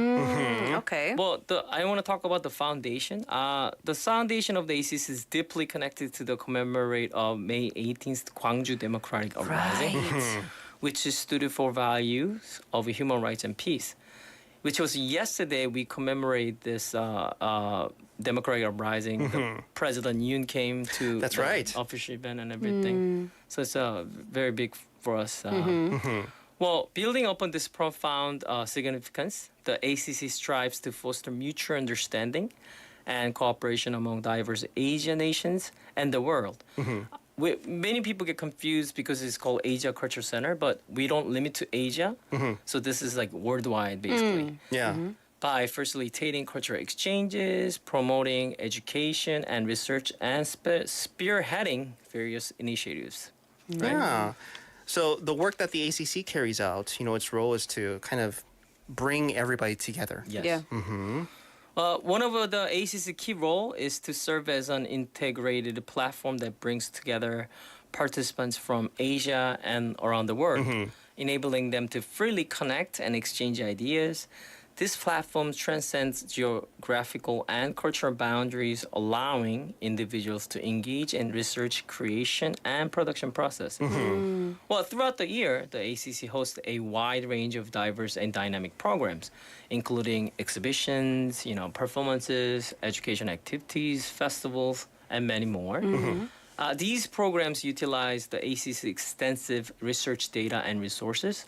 Okay. Well, I want to talk about the foundation. The foundation of the ACC is deeply connected to the commemorate of May 18th Gwangju Democratic Uprising, which stood for values of human rights and peace. Which was yesterday we commemorate this democratic uprising. The President Yoon came to That's the right. official event and everything. So it's very big for us. Well, building upon this profound significance, the ACC strives to foster mutual understanding and cooperation among diverse Asian nations and the world. Many people get confused because it's called Asia Culture Center, but we don't limit to Asia. So this is like worldwide, basically. Yeah. by facilitating cultural exchanges, promoting education and research, and spearheading various initiatives. Right? Yeah. So the work that the ACC carries out, its role is to kind of bring everybody together. Yes. Yeah. Mm-hmm. One of the ACC key role is to serve as an integrated platform that brings together participants from Asia and around the world, enabling them to freely connect and exchange ideas. This platform transcends geographical and cultural boundaries, allowing individuals to engage in research, creation, and production processes. Well, throughout the year, the ACC hosts a wide range of diverse and dynamic programs, including exhibitions, performances, education activities, festivals, and many more. These programs utilize the ACC's extensive research data and resources,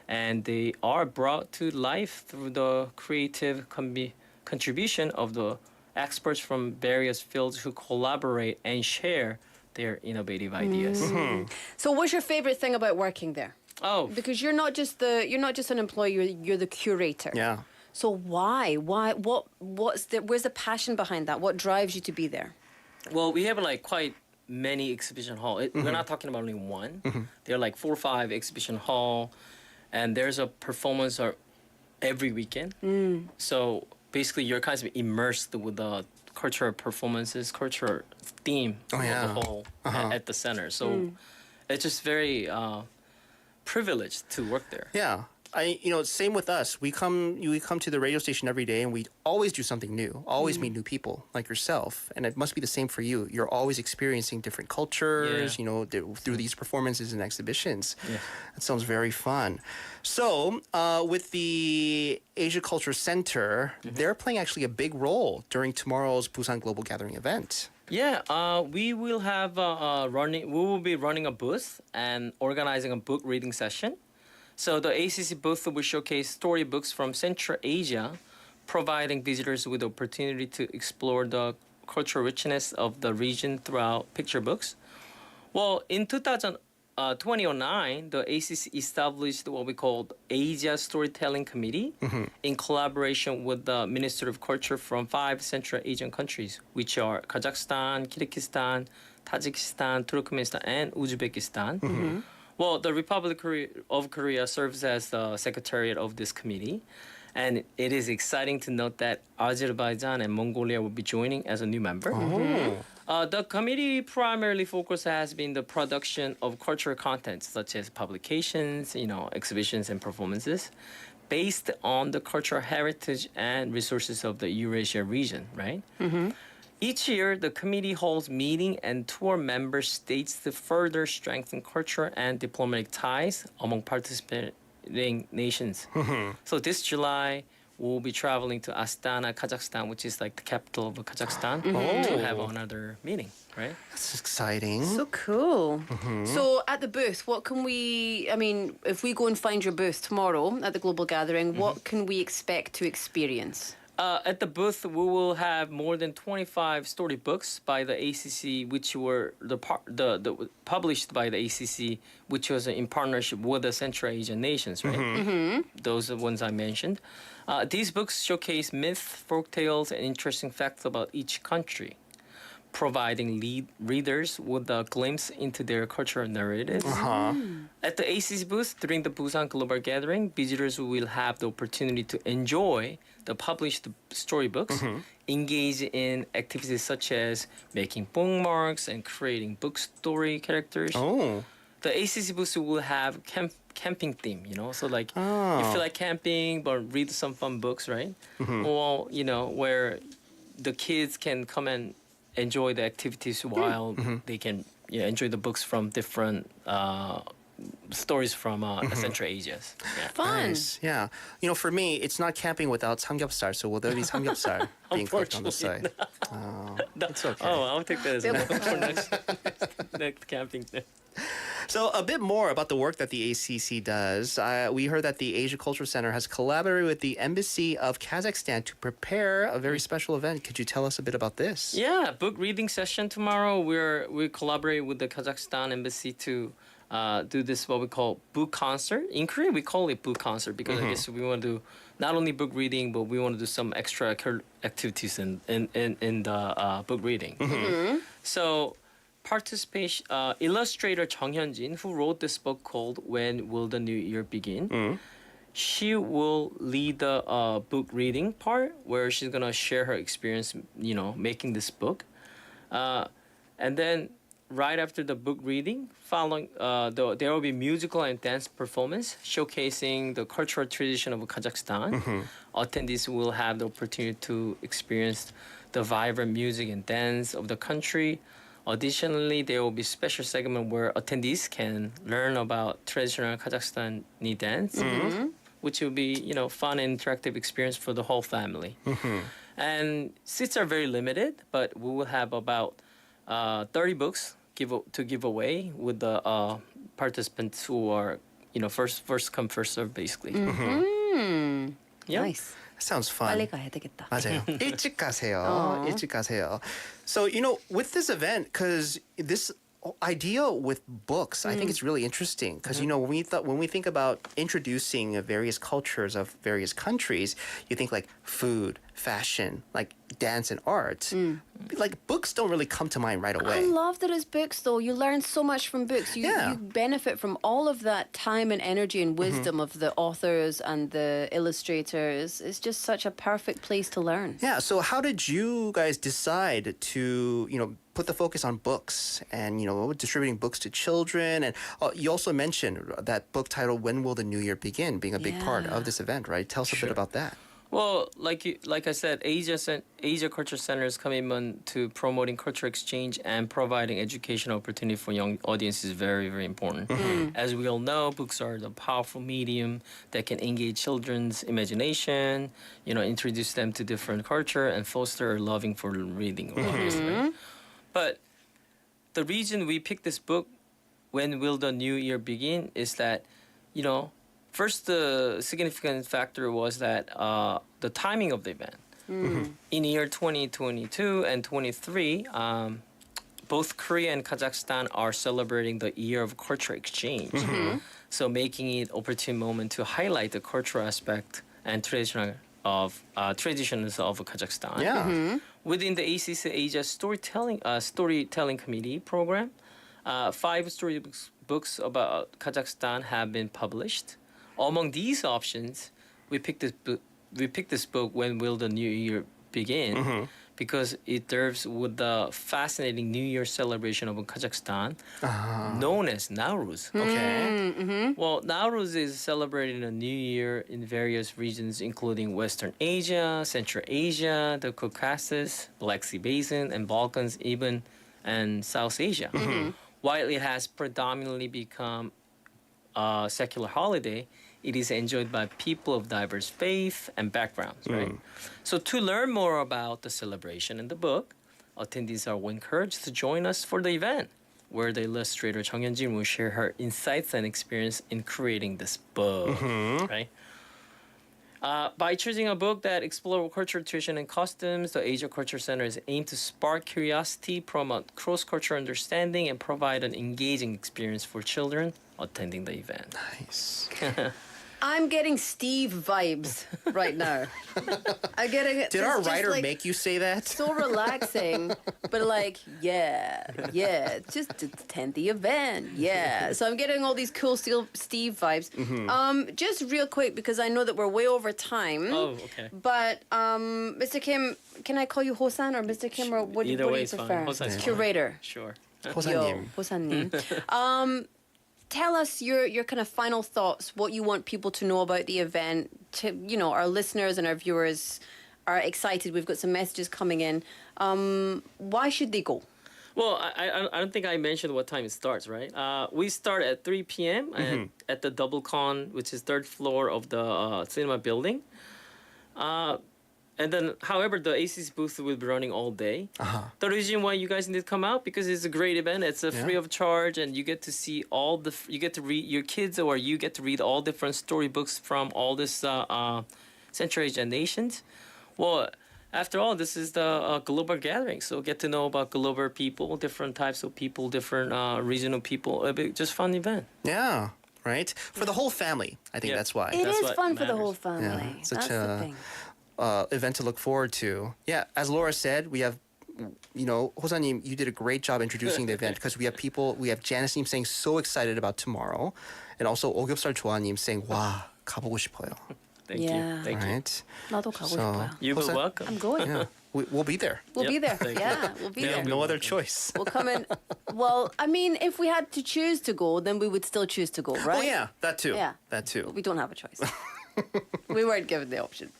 and they are brought to life through the creative contribution of the experts from various fields who collaborate and share their innovative ideas. So, what's your favorite thing about working there? Oh, Because you're not just an employee. You're the curator. Yeah. So why? Where's the passion behind that? What drives you to be there? well, we have quite many exhibition hall. We're not talking about only one. There are 4 or 5 exhibition hall, and there's a performance every weekend. So basically, you're kind of immersed with the cultural performances, cultural theme of the whole at the center. So it's just very privileged to work there. Yeah. Same with us. We come to the radio station every day, and we always do something new. Always meet new people like yourself, and it must be the same for you. You're always experiencing different cultures, through these performances and exhibitions. Yeah. That sounds very fun. So, with the Asia Culture Center, they're playing actually a big role during tomorrow's Busan Global Gathering event. Yeah, we will have we will be running a booth and organizing a book reading session. So the ACC booth will showcase storybooks from Central Asia, providing visitors with the opportunity to explore the cultural richness of the region throughout picture books. Well, in 2009, the ACC established what we called Asia Storytelling Committee in collaboration with the Ministry of Culture from 5 Central Asian countries, which are Kazakhstan, Kyrgyzstan, Tajikistan, Turkmenistan, and Uzbekistan. Well, the Republic of Korea serves as the secretariat of this committee, and it is exciting to note that Azerbaijan and Mongolia will be joining as a new member. The committee primarily focus has been the production of cultural content, such as publications, exhibitions and performances, based on the cultural heritage and resources of the Eurasia region, right? Each year, the committee holds meeting and tour member states to further strengthen cultural and diplomatic ties among participating nations. So this July, we'll be traveling to Astana, Kazakhstan, which is the capital of Kazakhstan, to have another meeting, right? That's exciting. So cool. So at the booth, what can if we go and find your booth tomorrow at the Global Gathering, what can we expect to experience? At the booth, we will have more than 25 storybooks by the ACC, which were published by the ACC, which was in partnership with the Central Asian nations, right? Those are the ones I mentioned. These books showcase myths, folktales, and interesting facts about each country, providing readers with a glimpse into their cultural narratives. At the ACC booth during the Busan Global Gathering, visitors will have the opportunity to enjoy the published storybooks, engage in activities such as making bookmarks and creating book story characters. The ACC booth will have camping theme, so you feel like camping but read some fun books, right? Or where the kids can come and enjoy the activities while they can enjoy the books from different stories from Central Asia. Yeah. Fun. Nice. Yeah. For me, it's not camping without samgyeopsal. So will there be samgyeopsal being cooked on the side? It's okay. I'll take that as a for next camping thing. So a bit more about the work that the ACC does. We heard that the Asia Culture Center has collaborated with the Embassy of Kazakhstan to prepare a very special event. Could you tell us a bit about this? Yeah, book reading session tomorrow. We collaborate with the Kazakhstan Embassy to do this what we call book concert. In Korea, we call it book concert because I guess we want to not only book reading, but we want to do some extra activities in the book reading. So participation illustrator Jung Hyun-jin, who wrote this book called When Will the New Year Begin, she will lead the book reading part where she's gonna share her experience, making this book, and then right after the book reading, following there will be musical and dance performance showcasing the cultural tradition of Kazakhstan. Attendees will have the opportunity to experience the vibrant music and dance of the country. Additionally, there will be special segment where attendees can learn about traditional Kazakhstani dance, which will be fun and interactive experience for the whole family. And seats are very limited, but we will have about 30 books to give away with the participants who are first come first serve basically. Nice. Sounds fun. 빨리 가야 되겠다. 맞아요. 일찍 가세요. 일찍 가세요. So, with this event, because this idea with books, I think it's really interesting because when we think about introducing various cultures of various countries, you think like food, fashion, like dance and art. Like books don't really come to mind right away. I love that it's books though. You learn so much from books. You benefit from all of that time and energy and wisdom of the authors and the illustrators. It's just such a perfect place to learn. Yeah, so how did you guys decide to, put the focus on books and, distributing books to children? And you also mentioned that book title, When Will the New Year Begin, being a big part of this event, right? Tell us a bit about that. Well, like I said, Asia Culture Center's commitment to promoting cultural exchange and providing educational opportunity for young audience is very, very important. As we all know, books are the powerful medium that can engage children's imagination, introduce them to different culture and foster a loving for reading. Right? But the reason we picked this book, When Will the New Year Begin, is that, first, the significant factor was that the timing of the event. In year 2022 and 23, both Korea and Kazakhstan are celebrating the year of cultural exchange. So making it opportune moment to highlight the cultural aspect and traditions of Kazakhstan. Yeah. Within the ACC Asia Storytelling Committee program, 5 storybooks about Kazakhstan have been published. Among these options, we picked this book, When Will the New Year Begin, because it serves with the fascinating New Year celebration of Kazakhstan, known as Nowruz. Okay. Well, Nowruz is celebrating a new year in various regions, including Western Asia, Central Asia, the Caucasus, Black Sea Basin, and Balkans, and South Asia. While it has predominantly become a secular holiday, it is enjoyed by people of diverse faith and backgrounds, right? So to learn more about the celebration in the book, attendees are encouraged to join us for the event, where the illustrator Jung Hyun-jin will share her insights and experience in creating this book, right? By choosing a book that explores cultural tradition and customs, the Asia Culture Center is aimed to spark curiosity, promote cross-cultural understanding, and provide an engaging experience for children attending the event. Nice. I'm getting Steve vibes right now. I'm getting it. Did our writer make you say that? So relaxing, but just attend the event, So I'm getting all these cool Steve vibes. Just real quick, because I know that we're way over time. Oh, okay. But Mr. Kim, can I call you Hosan or Mr. Kim, or what do you prefer? Hosan's Curator. Sure. Hosa님. Tell us your kind of final thoughts, what you want people to know about the event. Our listeners and our viewers are excited. We've got some messages coming in. Why should they go? Well, I don't think I mentioned what time it starts, right? We start at 3 p.m. At the Double Con, which is 3rd floor of the cinema building. And then, however, the ACC booth will be running all day. The reason why you guys need to come out, because it's a great event. It's free of charge, and you get to see you get to read, your kids or you get to read all different storybooks from all this Central Asian nations. Well, after all, this is the global gathering, so get to know about global people, different types of people, different regional people. It'll be just fun event. Yeah. right? For the whole family. I think that's why. It That's is what fun for the whole matters. family. Yeah, such That's the a thing. event to look forward to. Yeah, as Laura said, we have, 호사님, you did a great job introducing the event because we have Janice님 saying so excited about tomorrow, and also 오겹살 조아님 saying 와 가보고 싶어요. Thank Yeah. you. Thank you. Right? 나도 가고 So, 싶어요. You're 호사- welcome. I'm going. Yeah, we'll be there. We'll be there. Thank you. Yeah, we'll be We there. have no other choice. We'll come in. Well, I mean, if we had to choose to go, then we would still choose to go, right? Oh yeah, that too. Yeah. That too. We don't have a choice. We weren't given the option.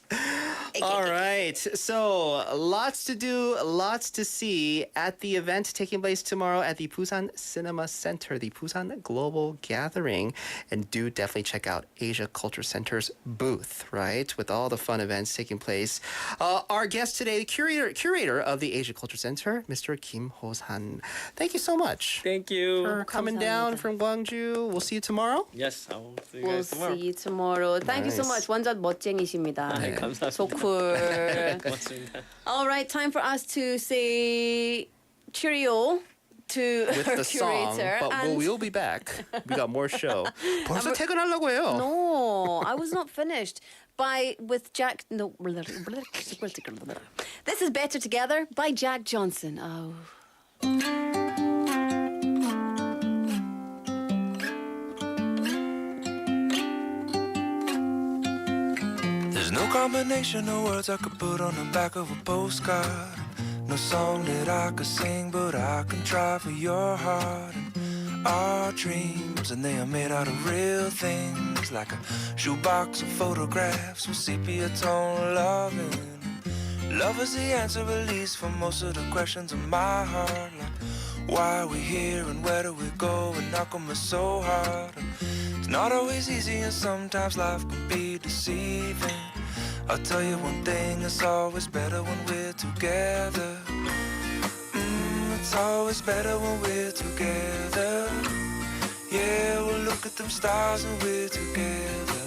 All right. So lots to do, lots to see at the event taking place tomorrow at the Busan Cinema Center, the Busan Global Gathering. And do definitely check out Asia Culture Center's booth, right? With all the fun events taking place. Our guest today, the curator of the Asia Culture Center, Mr. Kim Ho-san. Thank you so much Thank you. for coming down from Gwangju. We'll see you tomorrow. Yes, I will see you We'll guys tomorrow. see you tomorrow. Thank you so Nice. much. 완전 멋쟁이십니다. 네, 감사합니다. So cool. 고맙습니다. All right, time for us to say cheerio to With our the song, curator. but and we'll be back. We got more show. 벌써 퇴근하려고 해요. No, I was not finished. With Jack. No. This is Better Together by Jack Johnson. Oh. There's no combination of words I could put on the back of a postcard. No song that I could sing, but I can try for your heart. And our dreams, and they are made out of real things, like a shoebox of photographs with sepia tone loving. Love is the answer, at least, for most of the questions in my heart. Like, why are we here and where do we go? And how come it's so hard? And it's not always easy, and sometimes life can be deceiving. I'll tell you one thing, it's always better when we're together. It's always better when we're together. Yeah, we'll look at them stars and we're together.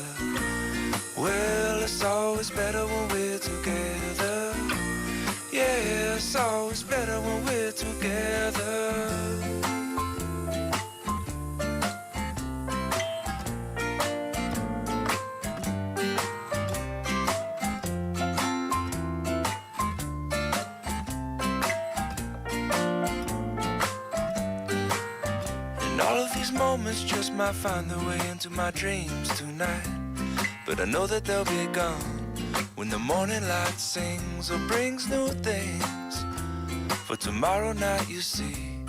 Well, it's always better when we're together. Yeah, it's always better when we're together. And all of these moments just might find their way into my dreams tonight. But I know that they'll be gone when the morning light sings or brings new things. For tomorrow night you see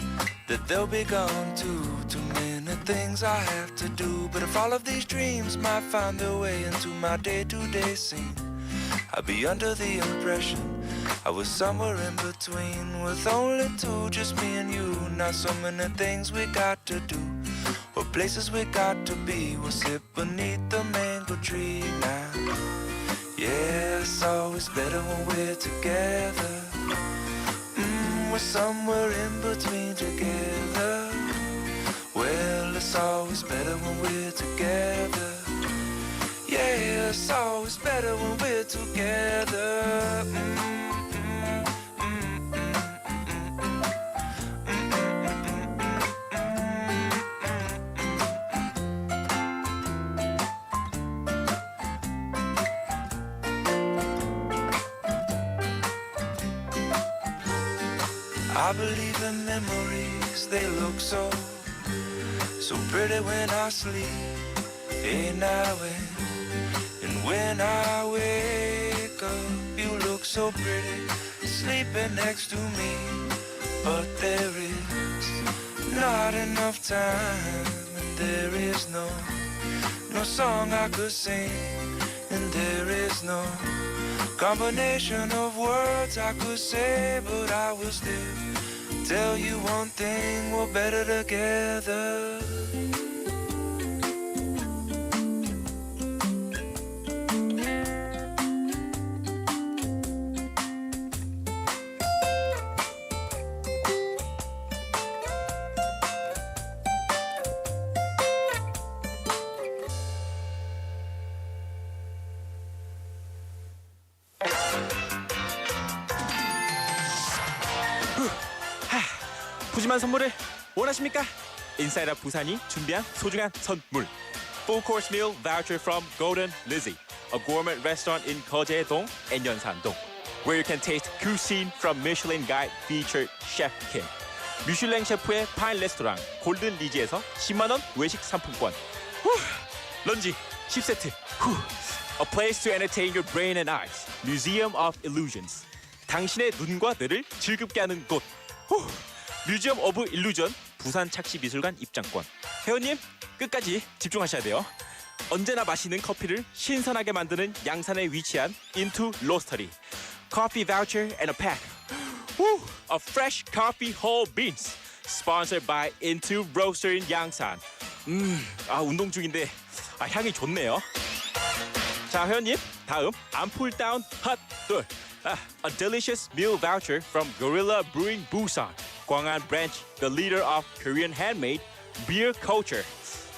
that they'll be gone too. Too many things I have to do. But if all of these dreams might find their way into my day-to-day scene, I'd be under the impression I was somewhere in between, with only two, just me and you. Not so many things we got to do, or places we got to be. We'll sit beneath the mango tree now. Yeah, it's always better when we're together. We're somewhere in between together. Well, it's always better when we're together. Yeah, it's always better when we're together. I believe in memories, they look so pretty when I sleep. Hey, now and when I wake up, you look so pretty, sleeping next to me. But there is not enough time, and there is no song I could sing, and there is no combination of words I could say, but I will still tell you one thing, we're better together. 푸짐한 선물을 원하십니까? 인사이드 부산이 준비한 소중한 선물 full course meal voucher from Golden Lizzie, a gourmet restaurant in Geojae-dong and Yeonsan-dong, where you can taste cuisine from Michelin Guide featured Chef Kim. 미슐랭 셰프의 파인 레스토랑 골든 리지에서 10만 원 외식 상품권. 런지 10세트. A place to entertain your brain and eyes. Museum of Illusions. 당신의 눈과 뇌를 즐겁게 하는 곳. 뮤지엄 오브 일루전 부산 착시미술관 입장권. 회원님 끝까지 집중하셔야 돼요. 언제나 마시는 커피를 신선하게 만드는 양산에 위치한 Into Roastery. Coffee voucher and a pack. A fresh coffee whole beans. Sponsored by Into Roastery in 양산. 운동 중인데 향이 좋네요. 자, 회원님 다음 암풀 다운 핫돌. A delicious meal voucher from Gorilla Brewing Busan, Gwangan branch, the leader of Korean handmade beer culture.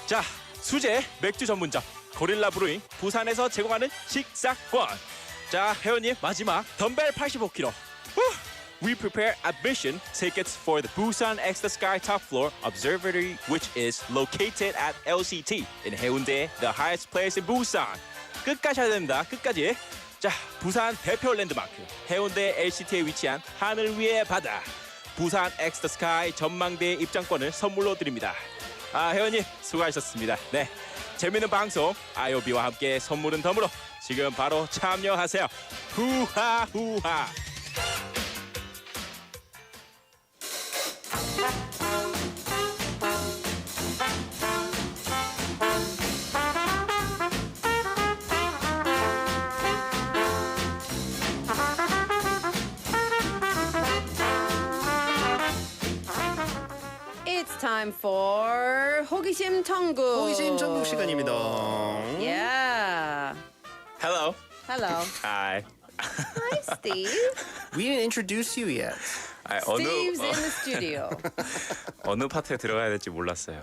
자, 수제 맥주 전문점 고릴라 브루잉 부산에서 제공하는 식사권. 자, 회원님 마지막 덤벨 85kg. We prepare admission tickets for the Busan X the Sky Top Floor Observatory, which is located at LCT in Haeundae, the highest place in Busan. 끝까지 해야 됩니다. 끝까지. 자, 부산 대표 랜드마크 해운대 LCT에 위치한 하늘 위의 바다 부산 X the Sky 전망대 입장권을 선물로 드립니다. 회원님 수고하셨습니다. 네, 재밌는 방송 IOB와 함께 선물은 덤으로 지금 바로 참여하세요. 후하 후하. Time for 호기심 천국. 호기심 천국 시간입니다. Yeah. Hello. Hello. Hi. Hi, Steve. We didn't introduce you yet. Steve's in the studio. 어느 파트에 들어가야 될지 몰랐어요.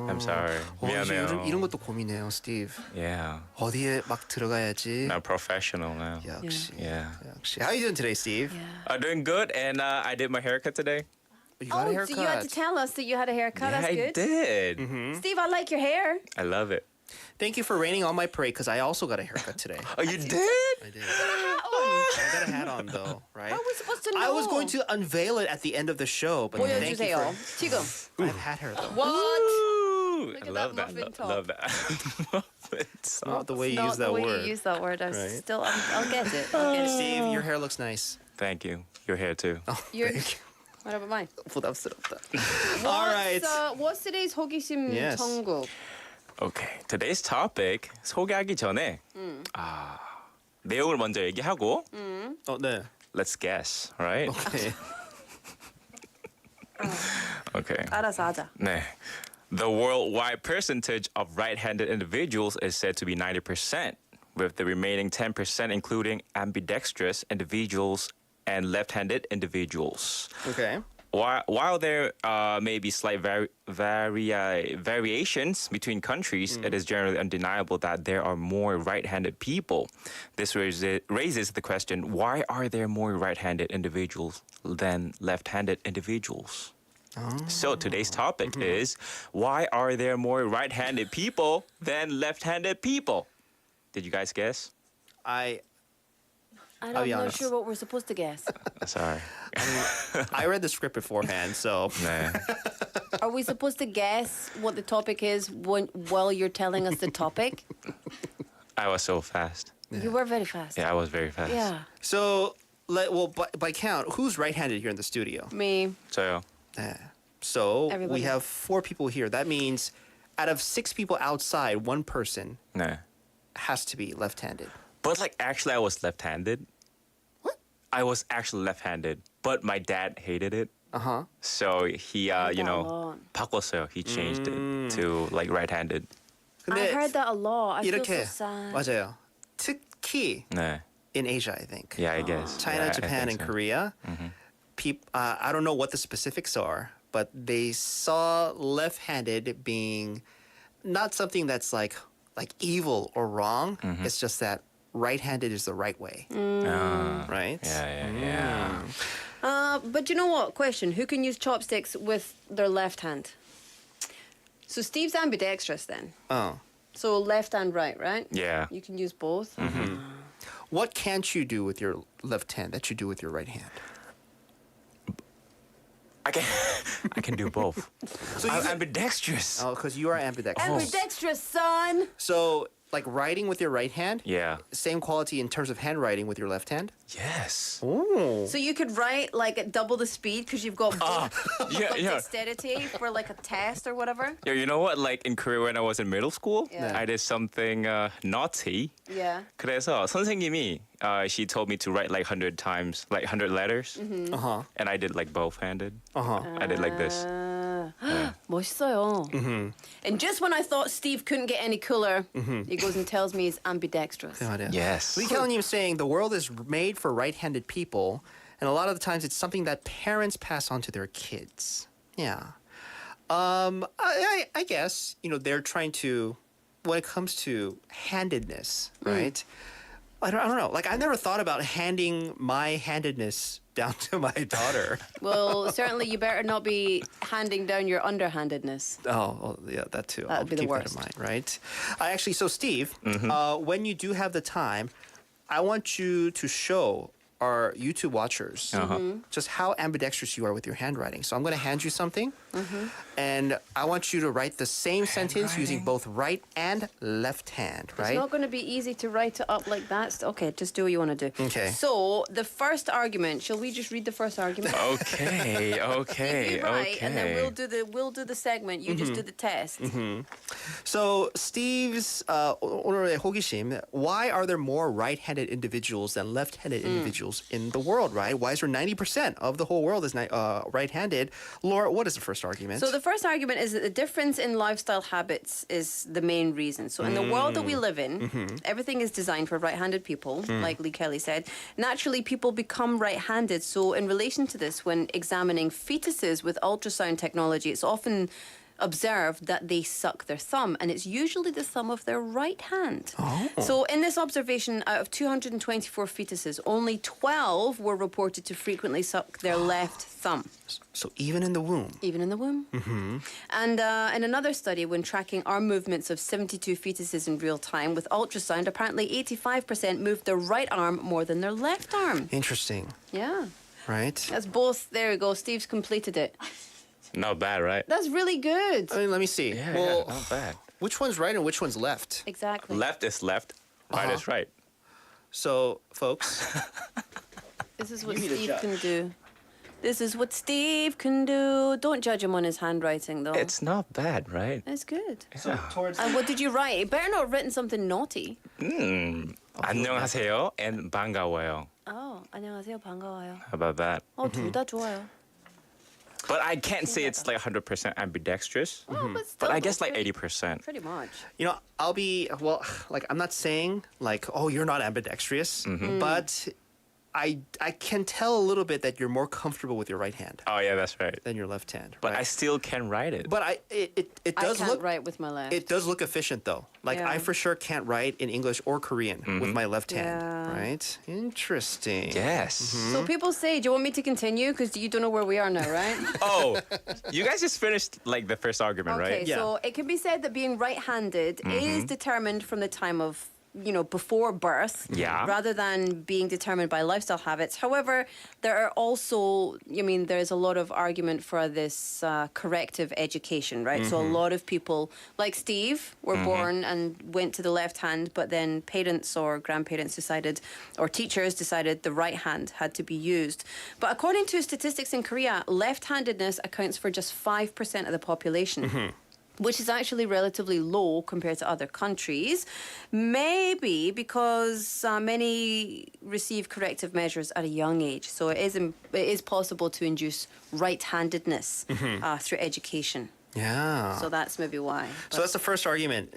I'm sorry. 미안해요. 이런 것도 고민해요, Steve. Yeah. 어디에 막 들어가야지. Now professional now. 역시. Yeah. 역시. How are you doing today, Steve? I'm doing good, and I did my haircut today. You got a haircut. So you had to tell us that you had a haircut. Yeah, That's good. I did. Steve, I like your hair. I love it. Thank you for raining on my parade because I also got a haircut today. Oh, you did? I did. I got a hat on though, right? How are we supposed to know? I was going to unveil it at the end of the show, but thank you 보여주세요. for... 지금. I have hat hair though. What? Ooh, Look I at love that that. muffin top. Love that. Muffin top. Not the way you Not use that the way word. you use that word. I'm Right. still. I'll get it. I'll get it. Steve, your hair looks nice. Thank you. Your hair too. Oh, You're- thank you. What about mine? 부담스럽다. All right. What's today's 호기심 Yes. 천국? Okay. Today's topic 소개하기 전에 내용을 먼저 얘기하고 네. let's guess, right? Okay. Okay. 알아서 하자. 네. The worldwide percentage of right-handed individuals is said to be 90%, with the remaining 10% including ambidextrous individuals and left-handed individuals. Okay. While there may be slight variations between countries, it is generally undeniable that there are more right-handed people. This raises the question, why are there more right-handed individuals than left-handed individuals? So today's topic is, why are there more right-handed people than left-handed people? Did you guys guess? I'm I'll be not honest. sure what we're supposed to guess. Sorry. I read the script beforehand, so. 네. Are we supposed to guess what the topic is while you're telling us the topic? I was so fast. You were very fast. Yeah, I was very fast. Yeah. So, by count, who's right-handed here in the studio? Me. 저요. So, Everybody. we have 4 people here. That means out of 6 people outside, 1 person 네. has to be left-handed. But actually, I was left-handed. What? I was actually left-handed, but my dad hated it. So he, 바꿨어요. He changed it to right-handed. I heard that a lot. I 이렇게, feel so sad. 맞아요. 특히 네. in Asia, I think. Yeah, I guess. China, Yeah, I Japan, think and so. Korea. I don't know what the specifics are, but they saw left-handed being not something that's like evil or wrong. It's just that right-handed is the right way. Right? Yeah. But you know what? Question: who can use chopsticks with their left hand? So Steve's ambidextrous then. Oh. So left and right, right? Yeah. You can use both. What can't you do with your left hand that you do with your right hand? I can do both. I'm ambidextrous. Oh, because you are ambidextrous. Ambidextrous, son. So, like writing with your right hand, Yeah. same quality in terms of handwriting with your left hand? Yes. Oh. So you could write like at double the speed because you've got Yeah, yeah. dexterity for like a test or whatever. Yeah, you know what? Like in Korea when I was in middle school, Yeah. I did something naughty. Yeah. 그래서 선생님이 she told me to write like 100 times, like 100 letters. Uh-huh. And I did like both-handed. Uh-huh. I did like this. 멋있어요. And just when I thought Steve couldn't get any cooler, Mm-hmm. he goes and tells me he's ambidextrous. Yes. Lee Kelly saying the world is made for right-handed people, and a lot of the times it's something that parents pass on to their kids. Yeah. I guess, they're trying to, when it comes to handedness, right? I don't know. Like, I never thought about handing my handedness down to my daughter. Well, certainly you better not be handing down your underhandedness. Oh, yeah, that too. That I'll would be the keep worst. that in mind, right? So Steve, when you do have the time, I want you to show our YouTube watchers just how ambidextrous you are with your handwriting. So I'm going to hand you something, and I want you to write the same sentence using both right and left hand, right? It's not going to be easy to write it up like that. Okay, just do what you want to do. Okay. So the first argument, shall we just read the first argument? Okay, You right, and then okay. we'll do the segment. You just do the test. So Steve's 오늘의 호기심, why are there more right-handed individuals than left-handed individuals in the world, right? Why is there 90% of the whole world is right-handed? Laura, what is the first argument? So the first argument is that the difference in lifestyle habits is the main reason. So in the world that we live in, everything is designed for right-handed people, like Lee Kelly said. Naturally, people become right-handed. So in relation to this, when examining fetuses with ultrasound technology, it's often observed that they suck their thumb, and it's usually the thumb of their right hand. So in this observation, out of 224 fetuses, only 12 were reported to frequently suck their left thumb. So even in the womb? Even in the womb. And in another study, when tracking arm movements of 72 fetuses in real time with ultrasound, apparently 85% moved their right arm more than their left arm. Interesting. Yeah. Right? That's both. There we go. Steve's completed it. Not bad, right? That's really good. I mean, let me see. Yeah, well, not bad. Which one's right and which one's left? Exactly. Left is left, right is right. So, folks, This is what You need a Steve judge. can do. This is what Steve can do. Don't judge him on his handwriting, though. It's not bad, right? It's good. so towards And what did you write? You better not have written something naughty. 안녕하세요 and 반가워요. Oh, 안녕하세요, 반가워요. How about that? 둘 다 좋아요. But I can't say it's like 100% ambidextrous. But still, But I guess like 80%. Pretty much. I'll be, like, I'm not saying, like, oh, you're not ambidextrous, but I can tell a little bit that you're more comfortable with your right hand Oh yeah, that's right. than your left hand. But right? I still can write it. But it does I can't look write with my left. it does look efficient though. Like Yeah. I for sure can't write in English or Korean with my left hand, Yeah. right? Interesting. Yes. So people say, do you want me to continue? Because you don't know where we are now, right? Oh, you guys just finished like the first argument, Okay, right? so it can be said that being right-handed is determined from the time of, before birth, Yeah. rather than being determined by lifestyle habits. However, there are also, there's a lot of argument for this corrective education, right? So a lot of people, like Steve, were born and went to the left hand, but then parents or grandparents decided, or teachers decided the right hand had to be used. But according to statistics in Korea, left-handedness accounts for just 5% of the population. Which is actually relatively low compared to other countries. Maybe because many receive corrective measures at a young age. So it is possible to induce right-handedness through education. Yeah. So that's maybe why. So that's the first argument,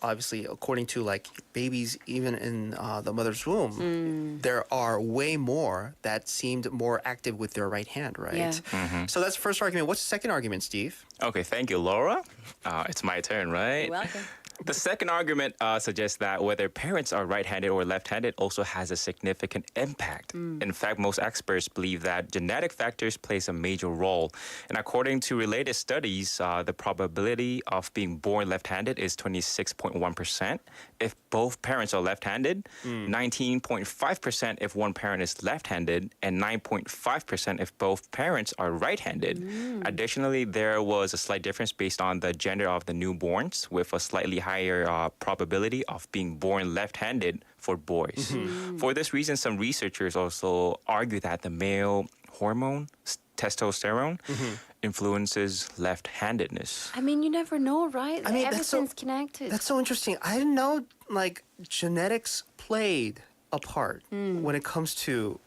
obviously, according to like babies, even in the mother's womb, there are way more that seemed more active with their right hand, right? Yeah. So that's the first argument. What's the second argument, Steve? Okay, thank you, Laura. It's my turn, right? You're welcome. The second argument suggests that whether parents are right-handed or left-handed also has a significant impact. In fact, most experts believe that genetic factors plays a major role. And according to related studies, the probability of being born left-handed is 26.1%, 19.1% if both parents are left-handed, 19.5% if one parent is left-handed, and 9.5% if both parents are right-handed. Additionally, there was a slight difference based on the gender of the newborns, with a slightly higher probability of being born left-handed for boys. For this reason, some researchers also argue that the male hormone, testosterone, influences left-handedness. I mean, you never know, right? I mean, everything's connected. That's so interesting. I didn't know like genetics played a part when it comes to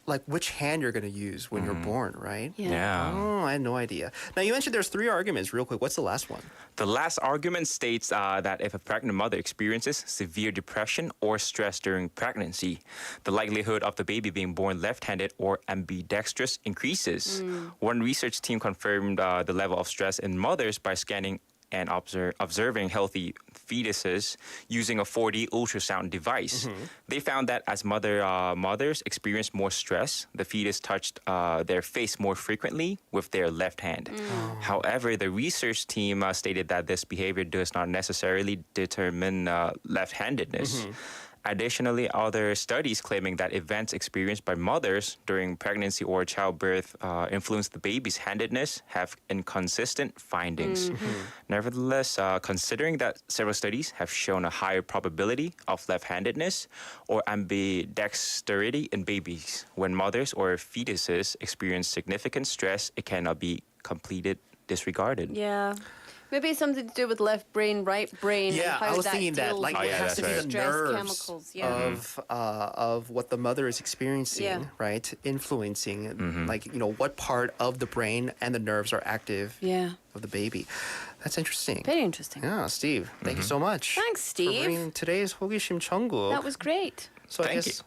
like which hand you're going to use when you're born, right? Yeah. Oh, I had no idea. Now you mentioned there's 3 arguments real quick. What's the last one? The last argument states that if a pregnant mother experiences severe depression or stress during pregnancy, the likelihood of the baby being born left-handed or ambidextrous increases. One research team confirmed the level of stress in mothers by scanning and observing healthy fetuses using a 4D ultrasound device. They found that as mothers experienced more stress, the fetus touched their face more frequently with their left hand. However, the research team stated that this behavior does not necessarily determine left-handedness. Additionally, other studies claiming that events experienced by mothers during pregnancy or childbirth influence the baby's handedness have inconsistent findings. Nevertheless, considering that several studies have shown a higher probability of left-handedness or ambidexterity in babies, when mothers or fetuses experience significant stress, it cannot be completely disregarded. Yeah. Maybe it's something to do with left brain, right brain. Yeah, and how I was that thinking that deals like with it has to be the stress nerves chemicals. of what the mother is experiencing, Yeah. right? Influencing like what part of the brain and the nerves are active of the baby. That's interesting. Very interesting. Yeah, Steve, thank you so much. Thanks, For Steve. bringing today's 호기심 천국. That was great. So I guess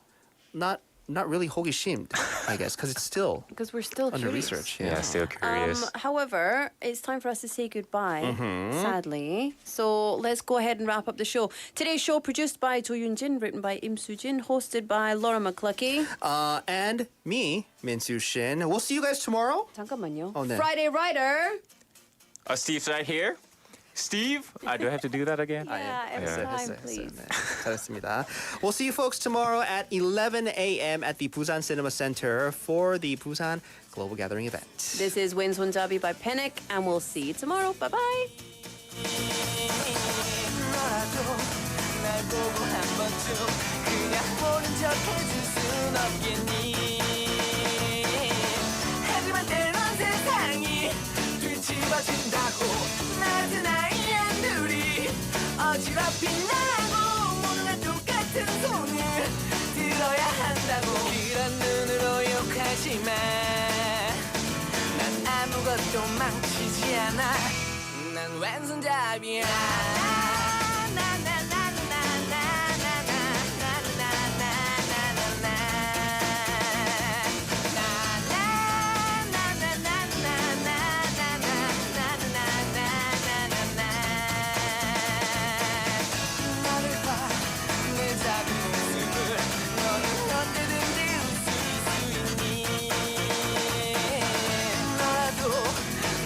not really 호기심, I guess, because it's still Because we're still under curious. research. Yeah, still curious. However, it's time for us to say goodbye, sadly. So let's go ahead and wrap up the show. Today's show produced by Jo Yoon-jin, written by Im Soo-jin, hosted by Laura McCluckey. And me, Min Soo-shin. We'll see you guys tomorrow. 잠깐만요. 네. Friday Rider. Steve's right here. Steve, do I have to do that again? Yeah, every time, please. 잘했습니다. We'll see you folks tomorrow at 11 a.m. at the Busan Cinema Center for the Busan Global Gathering event. This is Wins Punjabi by Panic, and we'll see you tomorrow. Bye-bye. 날 보고 한 번쯤 그냥 모른 척 해줄 순 없겠니 하지만 때론 세상이 뒤집어진다고 낮은 아이한 둘이 어지럽힌 나하고 모두가 똑같은 손을 들어야 한다고 그런 눈으로 욕하지마 난 아무것도 망치지 않아 난 왼손잡이야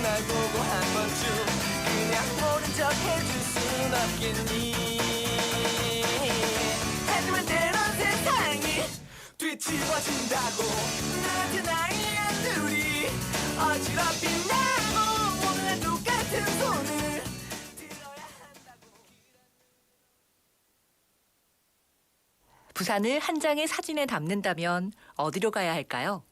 날 보고 한 번쯤 그냥 모른 척 해줄 순 없겠니 하지만 때론 세상이 뒤집어진다고 낮은 아이한 둘이 어지럽힌 나고 모두가 똑같은 손을 들어야 한다고 부산을 한 장의 사진에 담는다면 어디로 가야 할까요?